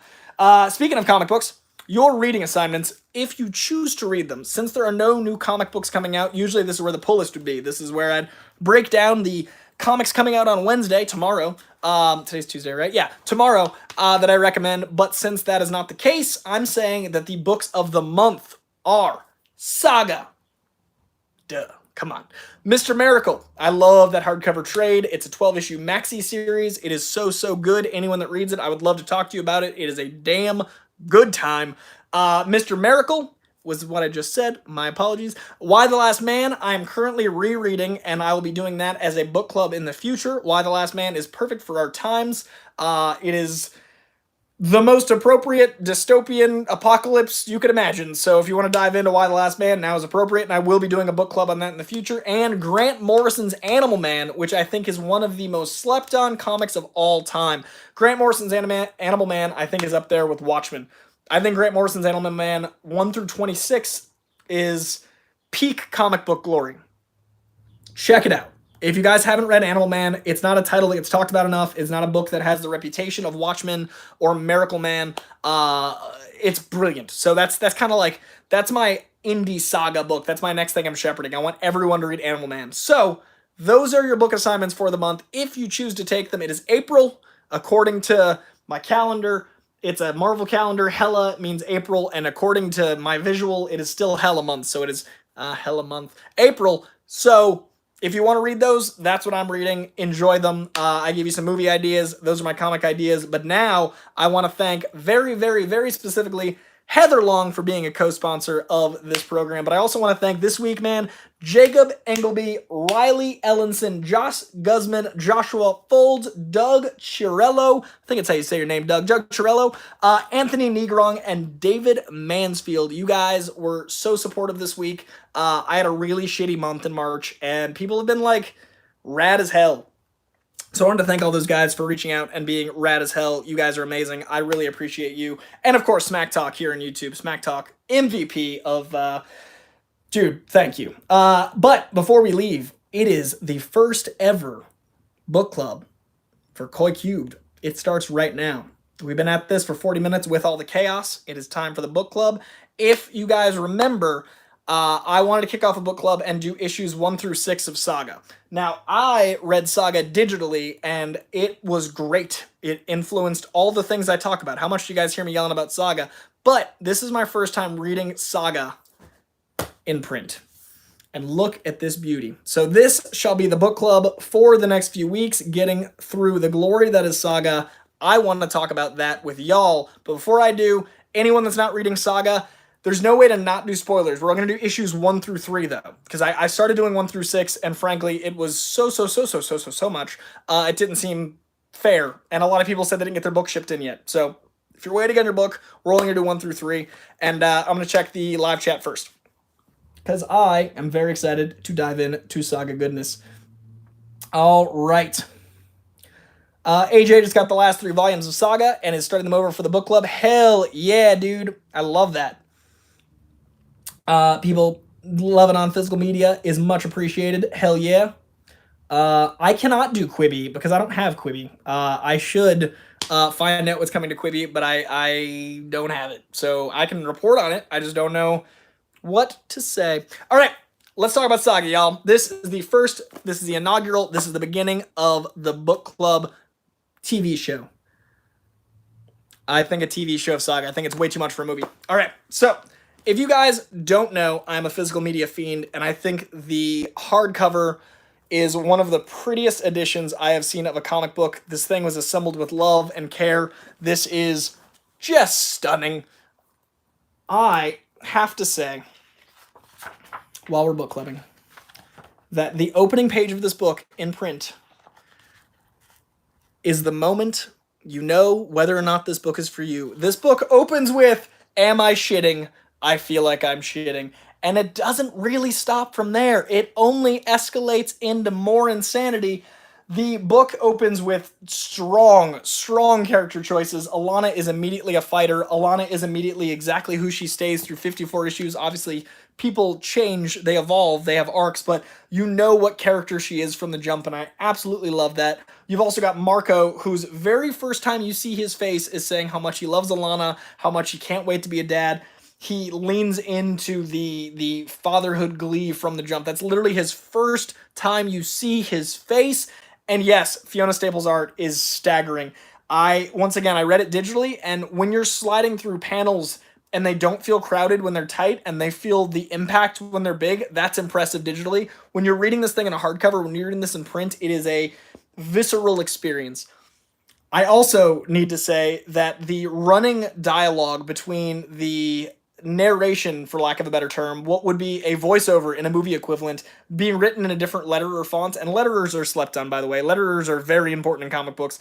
Speaking of comic books, your reading assignments, if you choose to read them, since there are no new comic books coming out, usually this is where the pull list would be. This is where I'd break down the comics coming out on Wednesday, tomorrow. Today's Tuesday, right? Yeah, tomorrow, that I recommend. But since that is not the case, I'm saying that the books of the month are Saga. Duh. Come on. Mr. Miracle. I love that hardcover trade. It's a 12-issue maxi series. It is so, so good. Anyone that reads it, I would love to talk to you about it. It is a damn good time. Mr. Miracle was what I just said. My apologies. Why the Last Man? I am currently rereading, and I will be doing that as a book club in the future. Why the Last Man is perfect for our times. It is the most appropriate dystopian apocalypse you could imagine. So if you want to dive into Why the Last Man, now is appropriate, and I will be doing a book club on that in the future. And Grant Morrison's Animal Man, which I think is one of the most slept on comics of all time. Grant Morrison's Animal Man, I think, is up there with Watchmen. I think Grant Morrison's Animal Man 1 through 26 is peak comic book glory. Check it out. If you guys haven't read Animal Man, it's not a title that gets talked about enough. It's not a book that has the reputation of Watchmen or Miracle Man. It's brilliant. So that's kind of like, that's my indie Saga book. That's my next thing I'm shepherding. I want everyone to read Animal Man. So those are your book assignments for the month. If you choose to take them, it is April, according to my calendar. It's a Marvel calendar. Hella means April, and according to my visual, it is still Hella month, so it is Hella month April. So if you want to read those, that's what I'm reading. Enjoy them. I give you some movie ideas. Those are my comic ideas. But now I want to thank very, very, very specifically Heather Long for being a co-sponsor of this program. But I also want to thank this week, man, Jacob Engelby, Riley Ellenson, Josh Guzman, Joshua Folds, Doug Chirello, I think it's how you say your name, Doug Chirello, Anthony Negrong, and David Mansfield. You guys were so supportive this week. I had a really shitty month in March, and people have been like rad as hell. So I wanted to thank all those guys for reaching out and being rad as hell. You guys are amazing. I really appreciate you. And of course, Smack Talk here on YouTube. Smack Talk, MVP of, dude, thank you. But before we leave, it is the first ever book club for Koi Cubed. It starts right now. We've been at this for 40 minutes with all the chaos. It is time for the book club. If you guys remember, I wanted to kick off a book club and do issues 1 through 6 of Saga. Now, I read Saga digitally, and it was great. It influenced all the things I talk about. How much do you guys hear me yelling about Saga? But this is my first time reading Saga in print. And look at this beauty. So this shall be the book club for the next few weeks, getting through the glory that is Saga. I want to talk about that with y'all. But before I do, anyone that's not reading Saga, there's no way to not do spoilers. We're going to do issues 1 through 3, though, because I started doing 1 through 6, and frankly, it was so much. It didn't seem fair, and a lot of people said they didn't get their book shipped in yet. So if you're waiting on your book, we're only going to do 1 through 3, and I'm going to check the live chat first, because I am very excited to dive into Saga goodness. All right. AJ just got the last 3 volumes of Saga and is starting them over for the book club. Hell yeah, dude. I love that. People loving on physical media is much appreciated. Hell yeah. I cannot do Quibi because I don't have Quibi. I should find out what's coming to Quibi, but I don't have it. So I can report on it. I just don't know what to say. All right, let's talk about Saga, y'all. This is the inaugural, this is the beginning of the book club TV show. I think a TV show of Saga. I think it's way too much for a movie. All right, so if you guys don't know, I'm a physical media fiend, and I think the hardcover is one of the prettiest editions I have seen of a comic book. This thing was assembled with love and care. This is just stunning. I have to say, while we're book clubbing, that the opening page of this book in print is the moment you know whether or not this book is for you. This book opens with, "Am I shitting? I feel like I'm shitting." And it doesn't really stop from there. It only escalates into more insanity. The book opens with strong character choices. Alana is immediately a fighter. Alana is immediately exactly who she stays through 54 issues. Obviously, people change, they evolve, they have arcs, but you know what character she is from the jump, and I absolutely love that. You've also got Marco, whose very first time you see his face is saying how much he loves Alana, how much he can't wait to be a dad. He leans into the fatherhood glee from the jump. That's literally his first time you see his face. And yes, Fiona Staples' art is staggering. Once again, I read it digitally, and when you're sliding through panels and they don't feel crowded when they're tight, and they feel the impact when they're big, that's impressive digitally. When you're reading this thing in a hardcover, when you're reading this in print, it is a visceral experience. I also need to say that the running dialogue between the narration, for lack of a better term, what would be a voiceover in a movie equivalent, being written in a different letterer font, and letterers are slept on, by the way. Letterers are very important in comic books,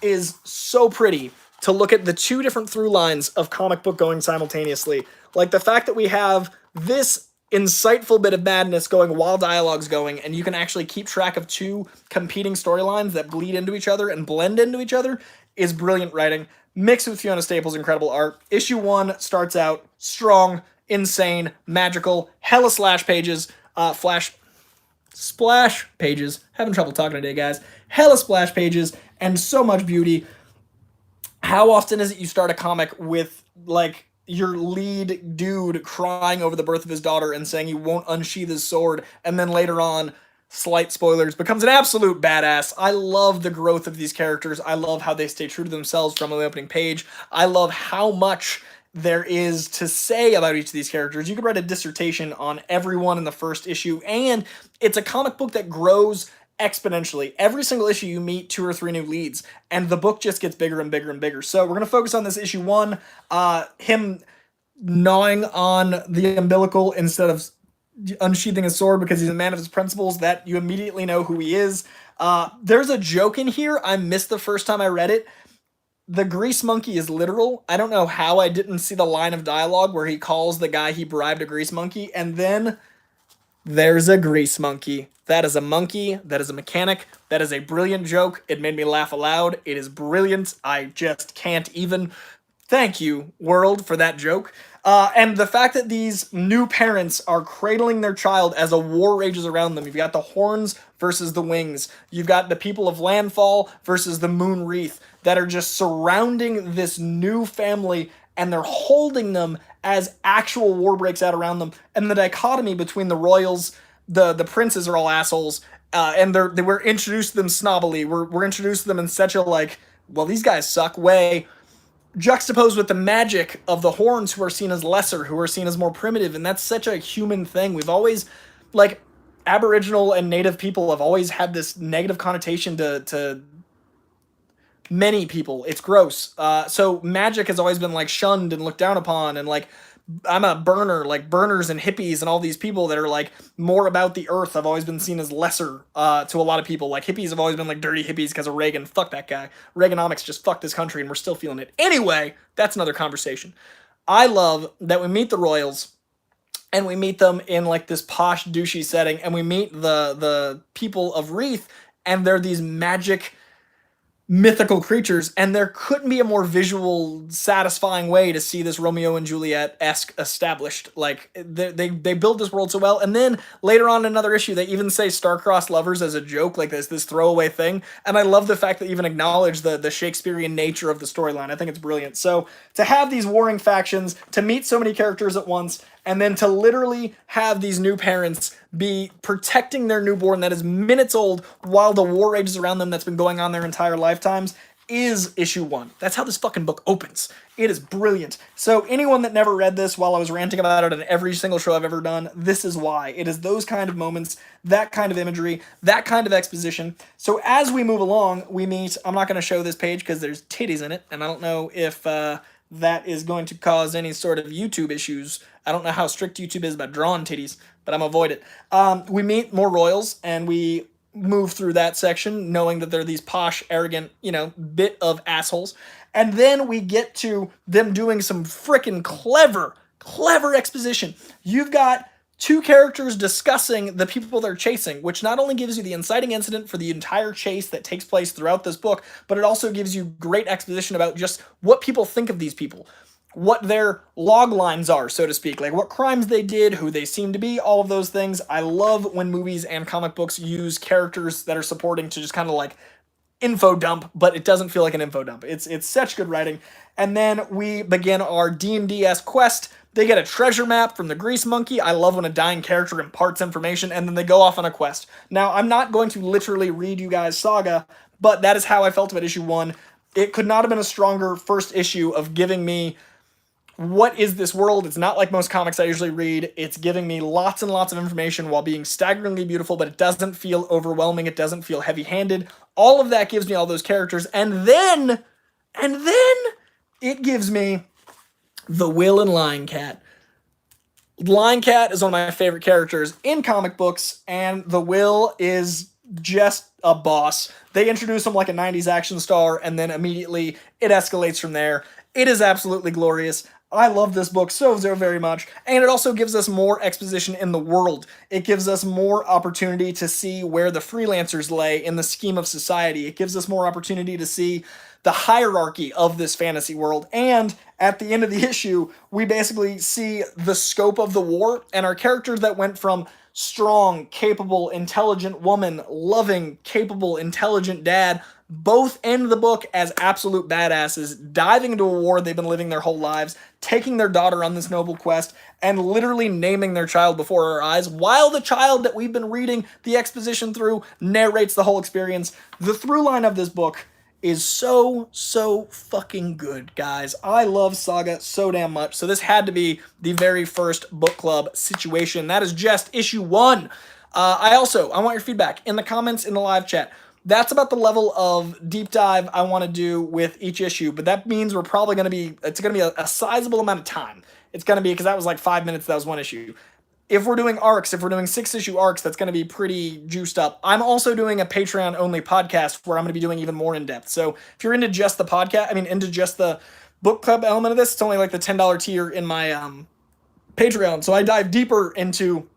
is so pretty to look at the 2 different through lines of comic book going simultaneously. Like the fact that we have this insightful bit of madness going while dialogue's going, and you can actually keep track of 2 competing storylines that bleed into each other and blend into each other is brilliant writing, mixed with Fiona Staples' incredible art. Issue 1 starts out strong, insane, magical, hella splash pages, splash pages, having trouble talking today, guys, hella splash pages, and so much beauty. How often is it you start a comic with, like, your lead dude crying over the birth of his daughter and saying he won't unsheath his sword, and then later on slight spoilers, becomes an absolute badass. I love the growth of these characters. I love how they stay true to themselves from the opening page. I love how much there is to say about each of these characters. You could write a dissertation on everyone in the first issue, and it's a comic book that grows exponentially. Every single issue you meet 2 or 3 new leads, and the book just gets bigger and bigger and bigger. So we're going to focus on this issue 1, him gnawing on the umbilical instead of unsheathing his sword because he's a man of his principles, that you immediately know who he is. There's a joke in here I missed the first time I read it. The grease monkey is literal. I don't know how I didn't see the line of dialogue where he calls the guy he bribed a grease monkey, and then there's a grease monkey. That is a monkey. That is a mechanic. That is a brilliant joke. It made me laugh aloud. It is brilliant. I just can't even thank you, world, for that joke. And the fact that these new parents are cradling their child as a war rages around them. You've got the horns versus the wings. You've got the people of Landfall versus the Moon Wreath that are just surrounding this new family, and they're holding them as actual war breaks out around them. And the dichotomy between the royals, the princes are all assholes, and we're introduced to them snobbily. We're introduced to them in such a, like, well, these guys suck way, juxtaposed with the magic of the horns, who are seen as lesser, who are seen as more primitive. And that's such a human thing. We've always, like, Aboriginal and Native people have always had this negative connotation to many people. It's gross. So magic has always been, like, shunned and looked down upon, and, like, I'm a burner, like burners and hippies and all these people that are, like, more about the earth have always been seen as lesser to a lot of people. Like, hippies have always been, like, dirty hippies because of Reagan. Fuck that guy. Reaganomics just fucked this country, and we're still feeling it. Anyway, that's another conversation. I love that we meet the royals, and we meet them in, like, this posh, douchey setting, and we meet the people of Wreath, and they're these magic mythical creatures, and there couldn't be a more visual, satisfying way to see this Romeo and Juliet-esque established. Like, they build this world so well, and then later on in another issue, they even say star-crossed lovers as a joke, like this throwaway thing, and I love the fact that they even acknowledge the Shakespearean nature of the storyline. I think it's brilliant. So, to have these warring factions, to meet so many characters at once, and then to literally have these new parents be protecting their newborn that is minutes old while the war rages around them that's been going on their entire lifetimes is issue 1. That's how this fucking book opens. It is brilliant. So anyone that never read this while I was ranting about it on every single show I've ever done, this is why. It is those kind of moments, that kind of imagery, that kind of exposition. So as we move along, we meet, I'm not going to show this page because there's titties in it, and I don't know if that is going to cause any sort of YouTube issues. I don't know how strict YouTube is about drawing titties, but I'm avoid it. We meet more royals, and we move through that section knowing that they're these posh, arrogant, bit of assholes. And then we get to them doing some freaking clever exposition. You've got 2 characters discussing the people they're chasing, which not only gives you the inciting incident for the entire chase that takes place throughout this book, but it also gives you great exposition about just what people think of these people, what their log lines are, so to speak, like what crimes they did, who they seem to be, all of those things. I love when movies and comic books use characters that are supporting to just kind of like info dump, but it doesn't feel like an info dump. It's such good writing. And then we begin our D&D-esque quest. They get a treasure map from the Grease Monkey. I love when a dying character imparts information, and then they go off on a quest. Now, I'm not going to literally read you guys Saga, but that is how I felt about issue 1. It could not have been a stronger first issue of giving me what is this world. It's not like most comics I usually read. It's giving me lots and lots of information while being staggeringly beautiful, but it doesn't feel overwhelming. It doesn't feel heavy-handed. All of that gives me all those characters, and then it gives me the Will and Lion Cat. Lion Cat is one of my favorite characters in comic books, and the Will is just a boss. They introduce him like a 90s action star, and then immediately it escalates from there. It is absolutely glorious. I love this book so very much, and it also gives us more exposition in the world. It gives us more opportunity to see where the freelancers lay in the scheme of society. It gives us more opportunity to see the hierarchy of this fantasy world, and at the end of the issue, we basically see the scope of the war, and our characters that went from strong, capable, intelligent woman, loving, capable, intelligent dad, both end the book as absolute badasses, diving into a war they've been living their whole lives, taking their daughter on this noble quest, and literally naming their child before our eyes, while the child that we've been reading the exposition through narrates the whole experience. The through line of this book is so fucking good, guys. I love Saga so damn much. So this had to be the very first book club situation. That is just issue 1. I want your feedback in the comments in the live chat. That's about the level of deep dive I want to do with each issue, but that means we're probably going to be, it's going to be a sizable amount of time. It's going to be, because that was like 5 minutes, that was one issue. If we're doing arcs, if we're doing 6-issue arcs, that's going to be pretty juiced up. I'm also doing a Patreon-only podcast where I'm going to be doing even more in-depth. So if you're into just the podcast, into just the book club element of this, it's only like the $10 tier in my Patreon. So I dive deeper into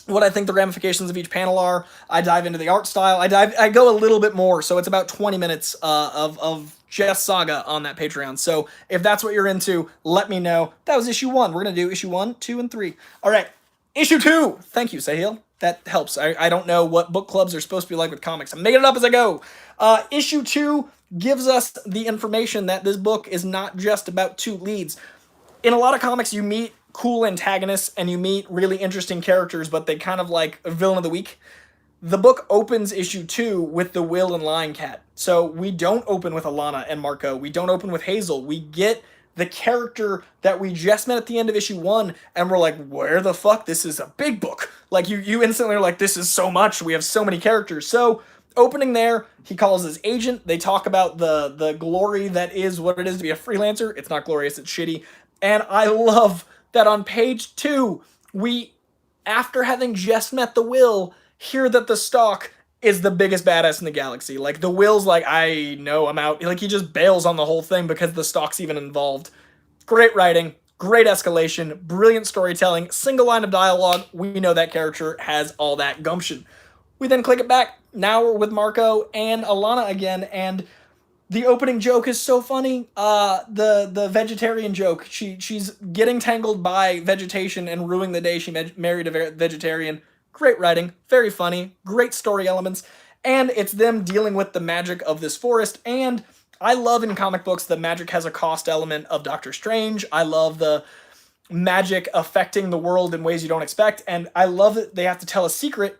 what I think the ramifications of each panel are. I dive into the art style. I go a little bit more. So it's about 20 minutes of just Saga on that Patreon. So if that's what you're into, let me know. That was issue 1. We're going to do issue 1, 2, and 3. All right. Issue 2! Thank you, Sahil. That helps. I don't know what book clubs are supposed to be like with comics. I'm making it up as I go. Issue 2 gives us the information that this book is not just about 2 leads. In a lot of comics, you meet cool antagonists and you meet really interesting characters, but they kind of like a villain of the week. The book opens issue 2 with the Will and Lion Cat. So we don't open with Alana and Marco. We don't open with Hazel. We get the character that we just met at the end of issue 1, and we're like, where the fuck? This is a big book. Like, you instantly are like, this is so much. We have so many characters. So, opening there, he calls his agent. They talk about the glory that is what it is to be a freelancer. It's not glorious, it's shitty. And I love that on page 2, we, after having just met the Will, hear that the Stalk is the biggest badass in the galaxy. Like, the Will's like, I know, I'm out. Like, he just bails on the whole thing because the Stalk's even involved. Great writing, great escalation, brilliant storytelling, single line of dialogue. We know that character has all that gumption. We then click it back. Now we're with Marco and Alana again, and the opening joke is so funny. The vegetarian joke. She's getting tangled by vegetation and ruining the day she married a vegetarian. Great writing, very funny, great story elements, and it's them dealing with the magic of this forest. And I love in comic books the magic has a cost element of Doctor Strange. I love the magic affecting the world in ways you don't expect, and I love that they have to tell a secret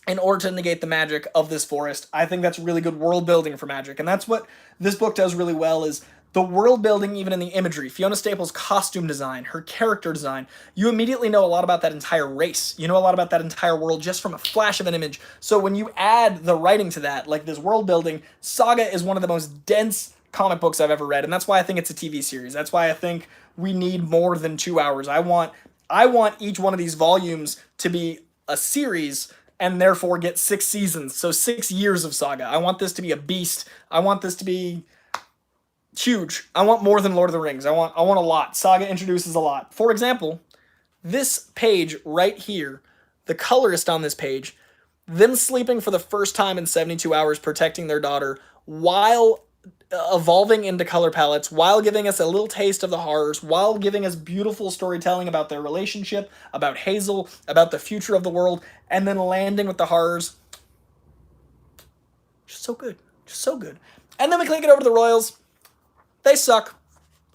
in order to negate the magic of this forest. I think that's really good world building for magic, and that's what this book does really well, is the world building, even in the imagery. Fiona Staples' costume design, her character design, you immediately know a lot about that entire race. You know a lot about that entire world just from a flash of an image. So when you add the writing to that, like this world building, Saga is one of the most dense comic books I've ever read, and that's why I think it's a TV series. That's why I think we need more than 2 hours. I want each one of these volumes to be a series and therefore get 6 seasons, so 6 years of Saga. I want this to be a beast. I want this to be huge. I want more than Lord of the Rings. I want a lot. Saga introduces a lot. For example, this page right here, the colorist on this page, them sleeping for the first time in 72 hours, protecting their daughter, while evolving into color palettes, while giving us a little taste of the horrors, while giving us beautiful storytelling about their relationship, about Hazel, about the future of the world, and then landing with the horrors. Just so good. Just so good. And then we click it over to the Royals. They suck.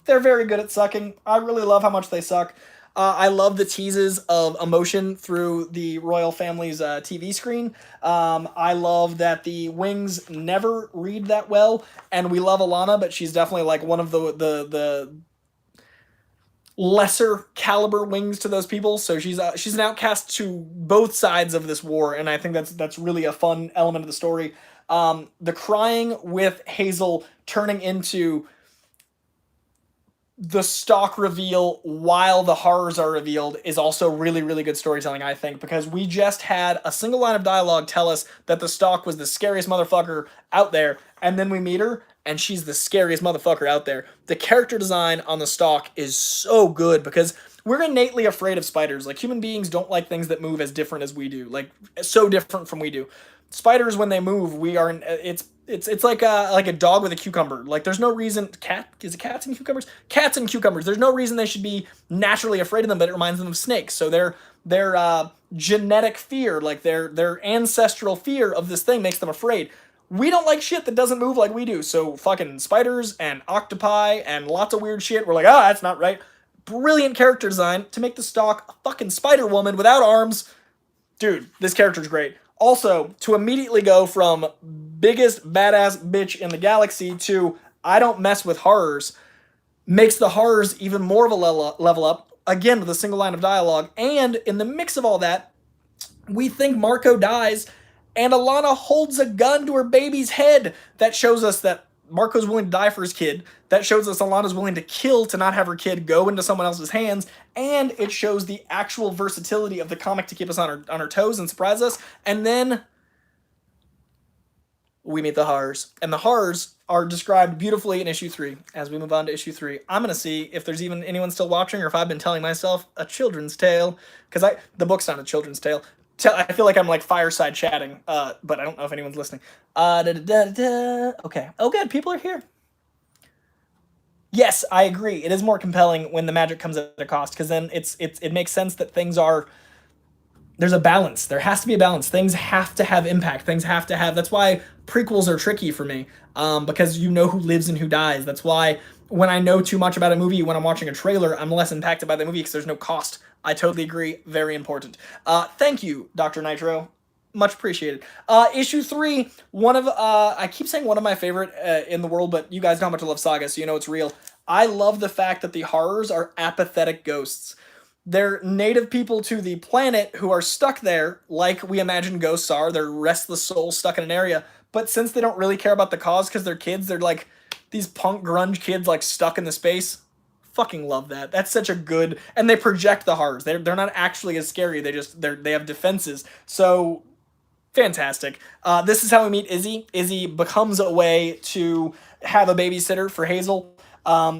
They're very good at sucking. I really love how much they suck. I love the teases of emotion through the royal family's TV screen. I love that the wings never read that well, and we love Alana, but she's definitely like one of the lesser caliber wings to those people. So she's an outcast to both sides of this war, and I think that's really a fun element of the story. The crying with Hazel turning into the Stalk reveal while the horrors are revealed is also really, really good storytelling, I think, because we just had a single line of dialogue tell us that the Stalk was the scariest motherfucker out there, and then we meet her, and she's the scariest motherfucker out there. The character design on the Stalk is so good, because we're innately afraid of spiders. Like, human beings don't like things that move as different as we do, like, so different from we do. Spiders, when they move, it's It's like a dog with a cucumber. Like there's no reason is it cats and cucumbers? Cats and cucumbers. There's no reason they should be naturally afraid of them, but it reminds them of snakes. So their genetic fear, like their ancestral fear of this thing makes them afraid. We don't like shit that doesn't move like we do. So fucking spiders and octopi and lots of weird shit. We're like, that's not right. Brilliant character design to make the Stalk a fucking Spider Woman without arms. Dude, this character's great. Also, to immediately go from biggest badass bitch in the galaxy to I don't mess with horrors makes the horrors even more of a level up, again with a single line of dialogue. And in the mix of all that, we think Marco dies, and Alana holds a gun to her baby's head. That shows us that Marco's willing to die for his kid. That shows us Alana's willing to kill to not have her kid go into someone else's hands. And it shows the actual versatility of the comic to keep us on our toes and surprise us. And then we meet the horrors. And the horrors are described beautifully in issue 3. As we move on to issue 3, I'm going to see if there's even anyone still watching or if I've been telling myself a children's tale. Because the book's not a children's tale. I feel like I'm like fireside chatting, but I don't know if anyone's listening. Okay. Oh, good. People are here. Yes, I agree. It is more compelling when the magic comes at a cost, because then it makes sense that things are. There's a balance. There has to be a balance. Things have to have impact. Things have to have. That's why prequels are tricky for me, because you know who lives and who dies. That's why when I know too much about a movie, when I'm watching a trailer, I'm less impacted by the movie because there's no cost. I totally agree. Very important. Thank you, Dr. Nitro. Much appreciated. Issue 3, one of, I keep saying one of my favorite in the world, but you guys know how much I love Saga, so you know it's real. I love the fact that the horrors are apathetic ghosts. They're native people to the planet who are stuck there, like we imagine ghosts are. They're restless souls stuck in an area. But since they don't really care about the cause because they're kids, they're like these punk grunge kids like stuck in the space. Fucking love that. That's such a good... And they project the horrors. They're not actually as scary. They have defenses. So, fantastic. This is how we meet Izzy. Izzy becomes a way to have a babysitter for Hazel.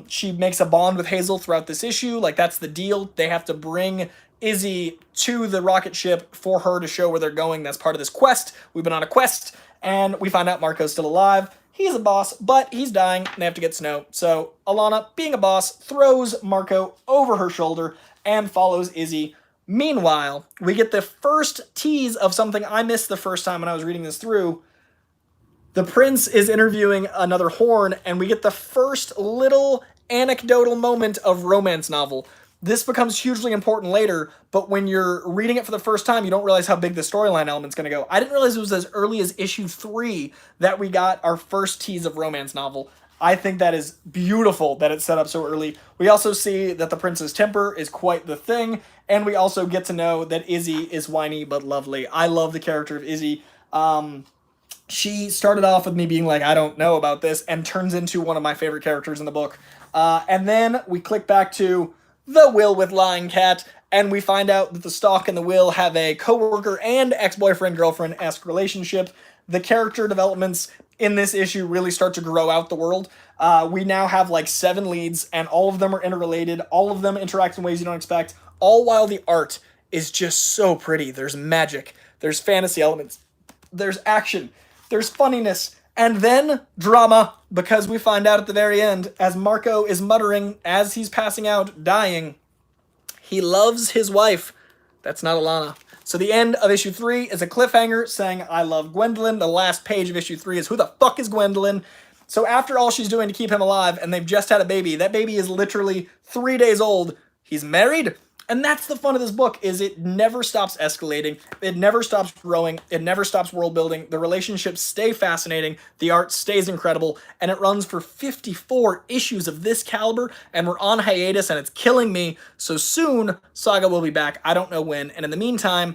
She makes a bond with Hazel throughout this issue. Like, that's the deal. They have to bring Izzy to the rocket ship for her to show where they're going. That's part of this quest. We've been on a quest, and we find out Marco's still alive. He's a boss, but he's dying, and they have to get snow. So Alana, being a boss, throws Marco over her shoulder and follows Izzy. Meanwhile, we get the first tease of something I missed the first time when I was reading this through. The prince is interviewing another Horn, and we get the first little anecdotal moment of romance novel. This becomes hugely important later, but when you're reading it for the first time, you don't realize how big the storyline element's going to go. I didn't realize it was as early as issue 3 that we got our first tease of romance novel. I think that is beautiful that it's set up so early. We also see that the prince's temper is quite the thing, and we also get to know that Izzy is whiny but lovely. I love the character of Izzy. She started off with me being like, I don't know about this, and turns into one of my favorite characters in the book. And then we click back to the Will with Lying Cat, and we find out that the Stalk and the Will have a coworker and ex-boyfriend-girlfriend-esque relationship. The character developments in this issue really start to grow out the world. We now have like 7 leads, and all of them are interrelated. All of them interact in ways you don't expect, all while the art is just so pretty. There's magic. There's fantasy elements. There's action. There's funniness. And then drama, because we find out at the very end, as Marco is muttering as he's passing out, dying, he loves his wife. That's not Alana. So the end of issue 3 is a cliffhanger saying, I love Gwendolyn. The last page of issue 3 is, who the fuck is Gwendolyn? So after all she's doing to keep him alive, and they've just had a baby, that baby is literally 3 days old. He's married. And that's the fun of this book, is it never stops escalating. It never stops growing. It never stops world building. The relationships stay fascinating. The art stays incredible. And it runs for 54 issues of this caliber. And we're on hiatus, and it's killing me. So soon, Saga will be back. I don't know when. And in the meantime,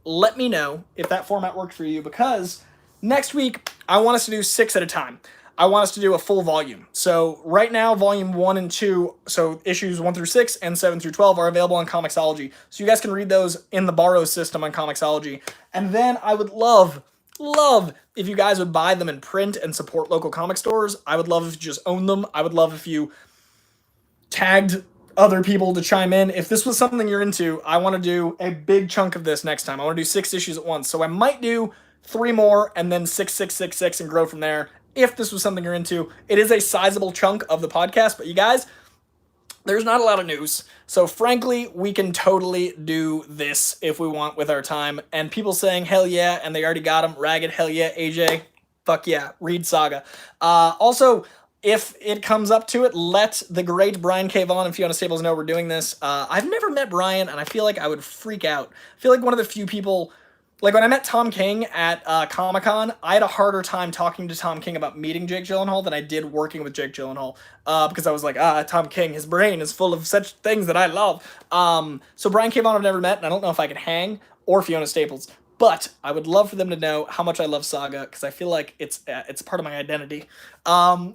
let me know if that format worked for you, because next week, I want us to do 6 at a time. I want us to do a full volume. So right now, volume 1 and 2, so issues 1 through 6 and 7 through 12 are available on Comixology. So you guys can read those in the borrow system on Comixology. And then I would love if you guys would buy them in print and support local comic stores. I would love if you just own them. I would love if you tagged other people to chime in. If this was something you're into, I want to do a big chunk of this next time. I want to do 6 issues at once. So I might do 3 more, and then 6, and grow from there. If this was something you're into, it is a sizable chunk of the podcast, but you guys, there's not a lot of news. So frankly, we can totally do this if we want with our time. And people saying, hell yeah, and they already got them. Ragged, hell yeah, AJ. Fuck yeah, read Saga. Also, if it comes up to it, let the great Brian K. Vaughan and Fiona Staples know we're doing this. I've never met Brian, and I feel like I would freak out. I feel like one of the few people... Like, when I met Tom King at Comic-Con, I had a harder time talking to Tom King about meeting Jake Gyllenhaal than I did working with Jake Gyllenhaal. Because I was like, Tom King, his brain is full of such things that I love. So Brian K. Vaughan I've never met, and I don't know if I could hang, or Fiona Staples. But I would love for them to know how much I love Saga, because I feel like it's part of my identity. I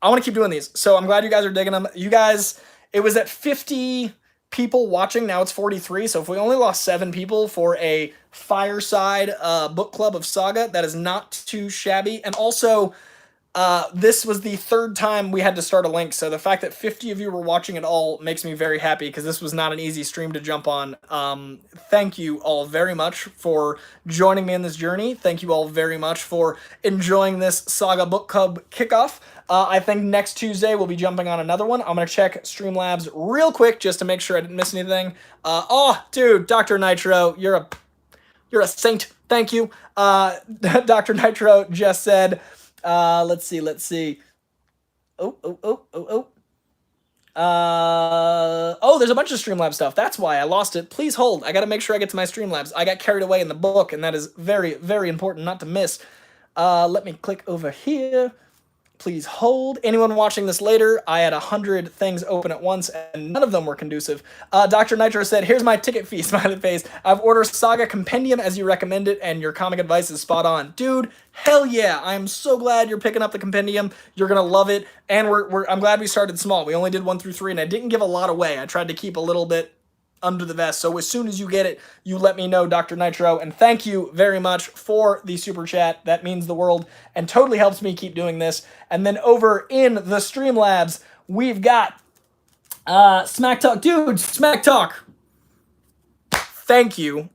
want to keep doing these. So I'm glad you guys are digging them. You guys, it was at 50... people watching. Now it's 43, so if we only lost 7 people for a fireside book club of Saga, that is not too shabby. And also, this was the 3rd time we had to start a link, so the fact that 50 of you were watching it all makes me very happy, because this was not an easy stream to jump on. Thank you all very much for joining me in this journey. Thank you all very much for enjoying this Saga Book Club kickoff. I think next Tuesday we'll be jumping on another one. I'm going to check Streamlabs real quick just to make sure I didn't miss anything. Oh, dude, Dr. Nitro, you're a saint. Thank you. Dr. Nitro just said, let's see. Oh, there's a bunch of Streamlabs stuff. That's why I lost it. Please hold. I got to make sure I get to my Streamlabs. I got carried away in the book, and that is very, very important not to miss. Let me click over here. Please hold. Anyone watching this later, I had 100 things open at once, and none of them were conducive. Dr. Nitro said, here's my ticket fee, smiley face. I've ordered Saga Compendium as you recommended, and your comic advice is spot on. Dude, hell yeah. I am so glad you're picking up the Compendium. You're going to love it. And I'm glad we started small. We only did 1 through 3, and I didn't give a lot away. I tried to keep a little bit under the vest. So as soon as you get it, you let me know, Dr. Nitro. And thank you very much for the super chat. That means the world and totally helps me keep doing this. And then over in the Streamlabs, we've got Smack Talk. Dude, Smack Talk. Thank you.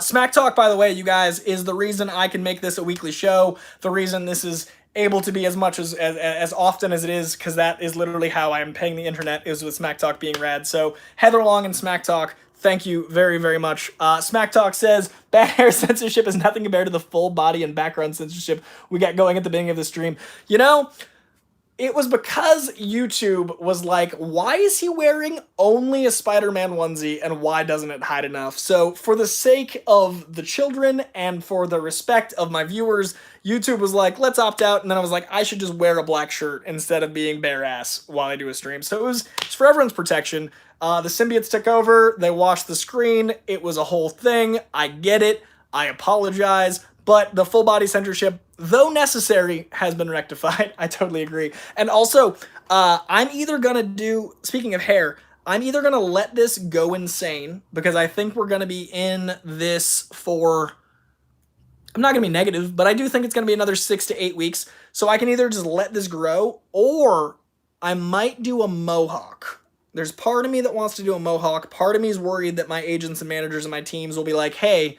Smack Talk, by the way, you guys, is the reason I can make this a weekly show. The reason this is able to be as much as often as it is, because that is literally how I am paying the internet, is with Smack Talk being rad. So Heather Long and Smack Talk, thank you very, very much. Smack Talk says, bad hair censorship is nothing compared to the full body and background censorship we got going at the beginning of the stream. You know, it was because YouTube was like, why is he wearing only a Spider-Man onesie and why doesn't it hide enough? So for the sake of the children and for the respect of my viewers, YouTube was like, let's opt out. And then I was like, I should just wear a black shirt instead of being bare ass while I do a stream. So it's for everyone's protection. The symbiotes took over. They washed the screen. It was a whole thing. I get it. I apologize. But the full body censorship, though necessary, has been rectified. I totally agree. And also, I'm either going to do, speaking of hair, I'm either going to let this go insane, because I think we're going to be in this for, I'm not going to be negative, but I do think it's going to be another 6 to 8 weeks. So I can either just let this grow, or I might do a mohawk. There's part of me that wants to do a mohawk. Part of me is worried that my agents and managers and my teams will be like, hey,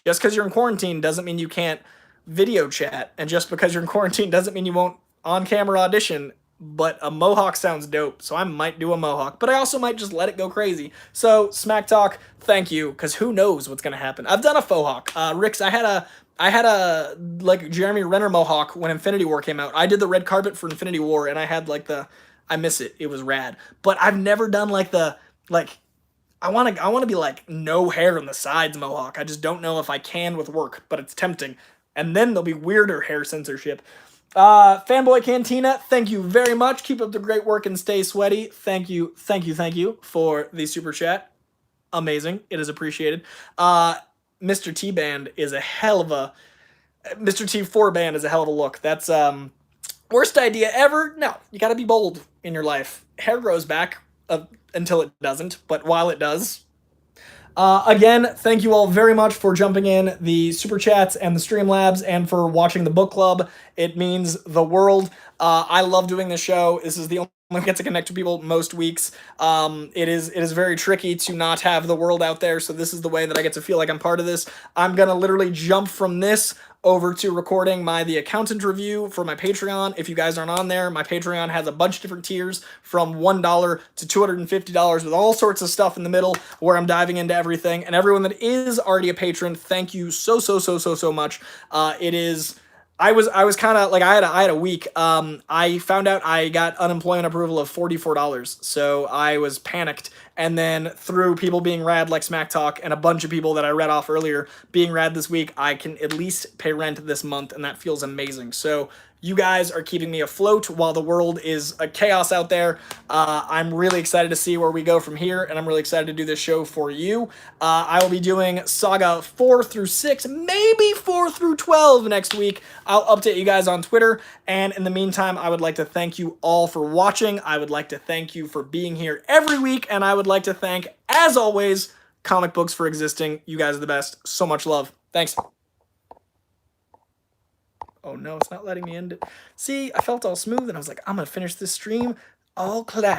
just because you're in quarantine doesn't mean you can't video chat. And just because you're in quarantine doesn't mean you won't on-camera audition. But a mohawk sounds dope, so I might do a mohawk. But I also might just let it go crazy. So, Smack Talk, thank you, because who knows what's going to happen. I've done a faux hawk. Ricks, I had a like Jeremy Renner mohawk when Infinity War came out. I did the red carpet for Infinity War, and I had like I miss it. It was rad. But I've never done like I want to be like no hair on the sides mohawk. I just don't know if I can with work, but it's tempting. And then there'll be weirder hair censorship. Fanboy Cantina, thank you very much. Keep up the great work and stay sweaty. Thank you for the super chat. Amazing. It is appreciated. Mr. T Band is a hell of a Mr. T4 Band is a hell of a look. That's worst idea ever. No, you got to be bold in your life. Hair grows back until it doesn't, but while it does. Again, thank you all very much for jumping in the super chats and the Streamlabs and for watching the book club. It means the world. I love doing this show. This is the get to connect to people most weeks. It is very tricky to not have the world out there, so this is the way that I get to feel like I'm part of this. I'm gonna literally jump from this over to recording The Accountant review for my Patreon. If you guys aren't on there, my Patreon has a bunch of different tiers from $1 to $250 with all sorts of stuff in the middle where I'm diving into everything. And everyone that is already a patron, thank you so much. I was kind of like, I had a week. I found out I got unemployment approval of $44, so I was panicked. And then through people being rad like Smack Talk and a bunch of people that I read off earlier being rad this week, I can at least pay rent this month, and that feels amazing. So you guys are keeping me afloat while the world is a chaos out there. I'm really excited to see where we go from here, and I'm really excited to do this show for you. I will be doing Saga 4 through 6, maybe 4 through 12 next week. I'll update you guys on Twitter, and in the meantime, I would like to thank you all for watching. I would like to thank you for being here every week, and I would like to thank, as always, Comic Books for existing. You guys are the best. So much love. Thanks. Oh no, it's not letting me end it. See, I felt all smooth and I was like, I'm gonna finish this stream all clap.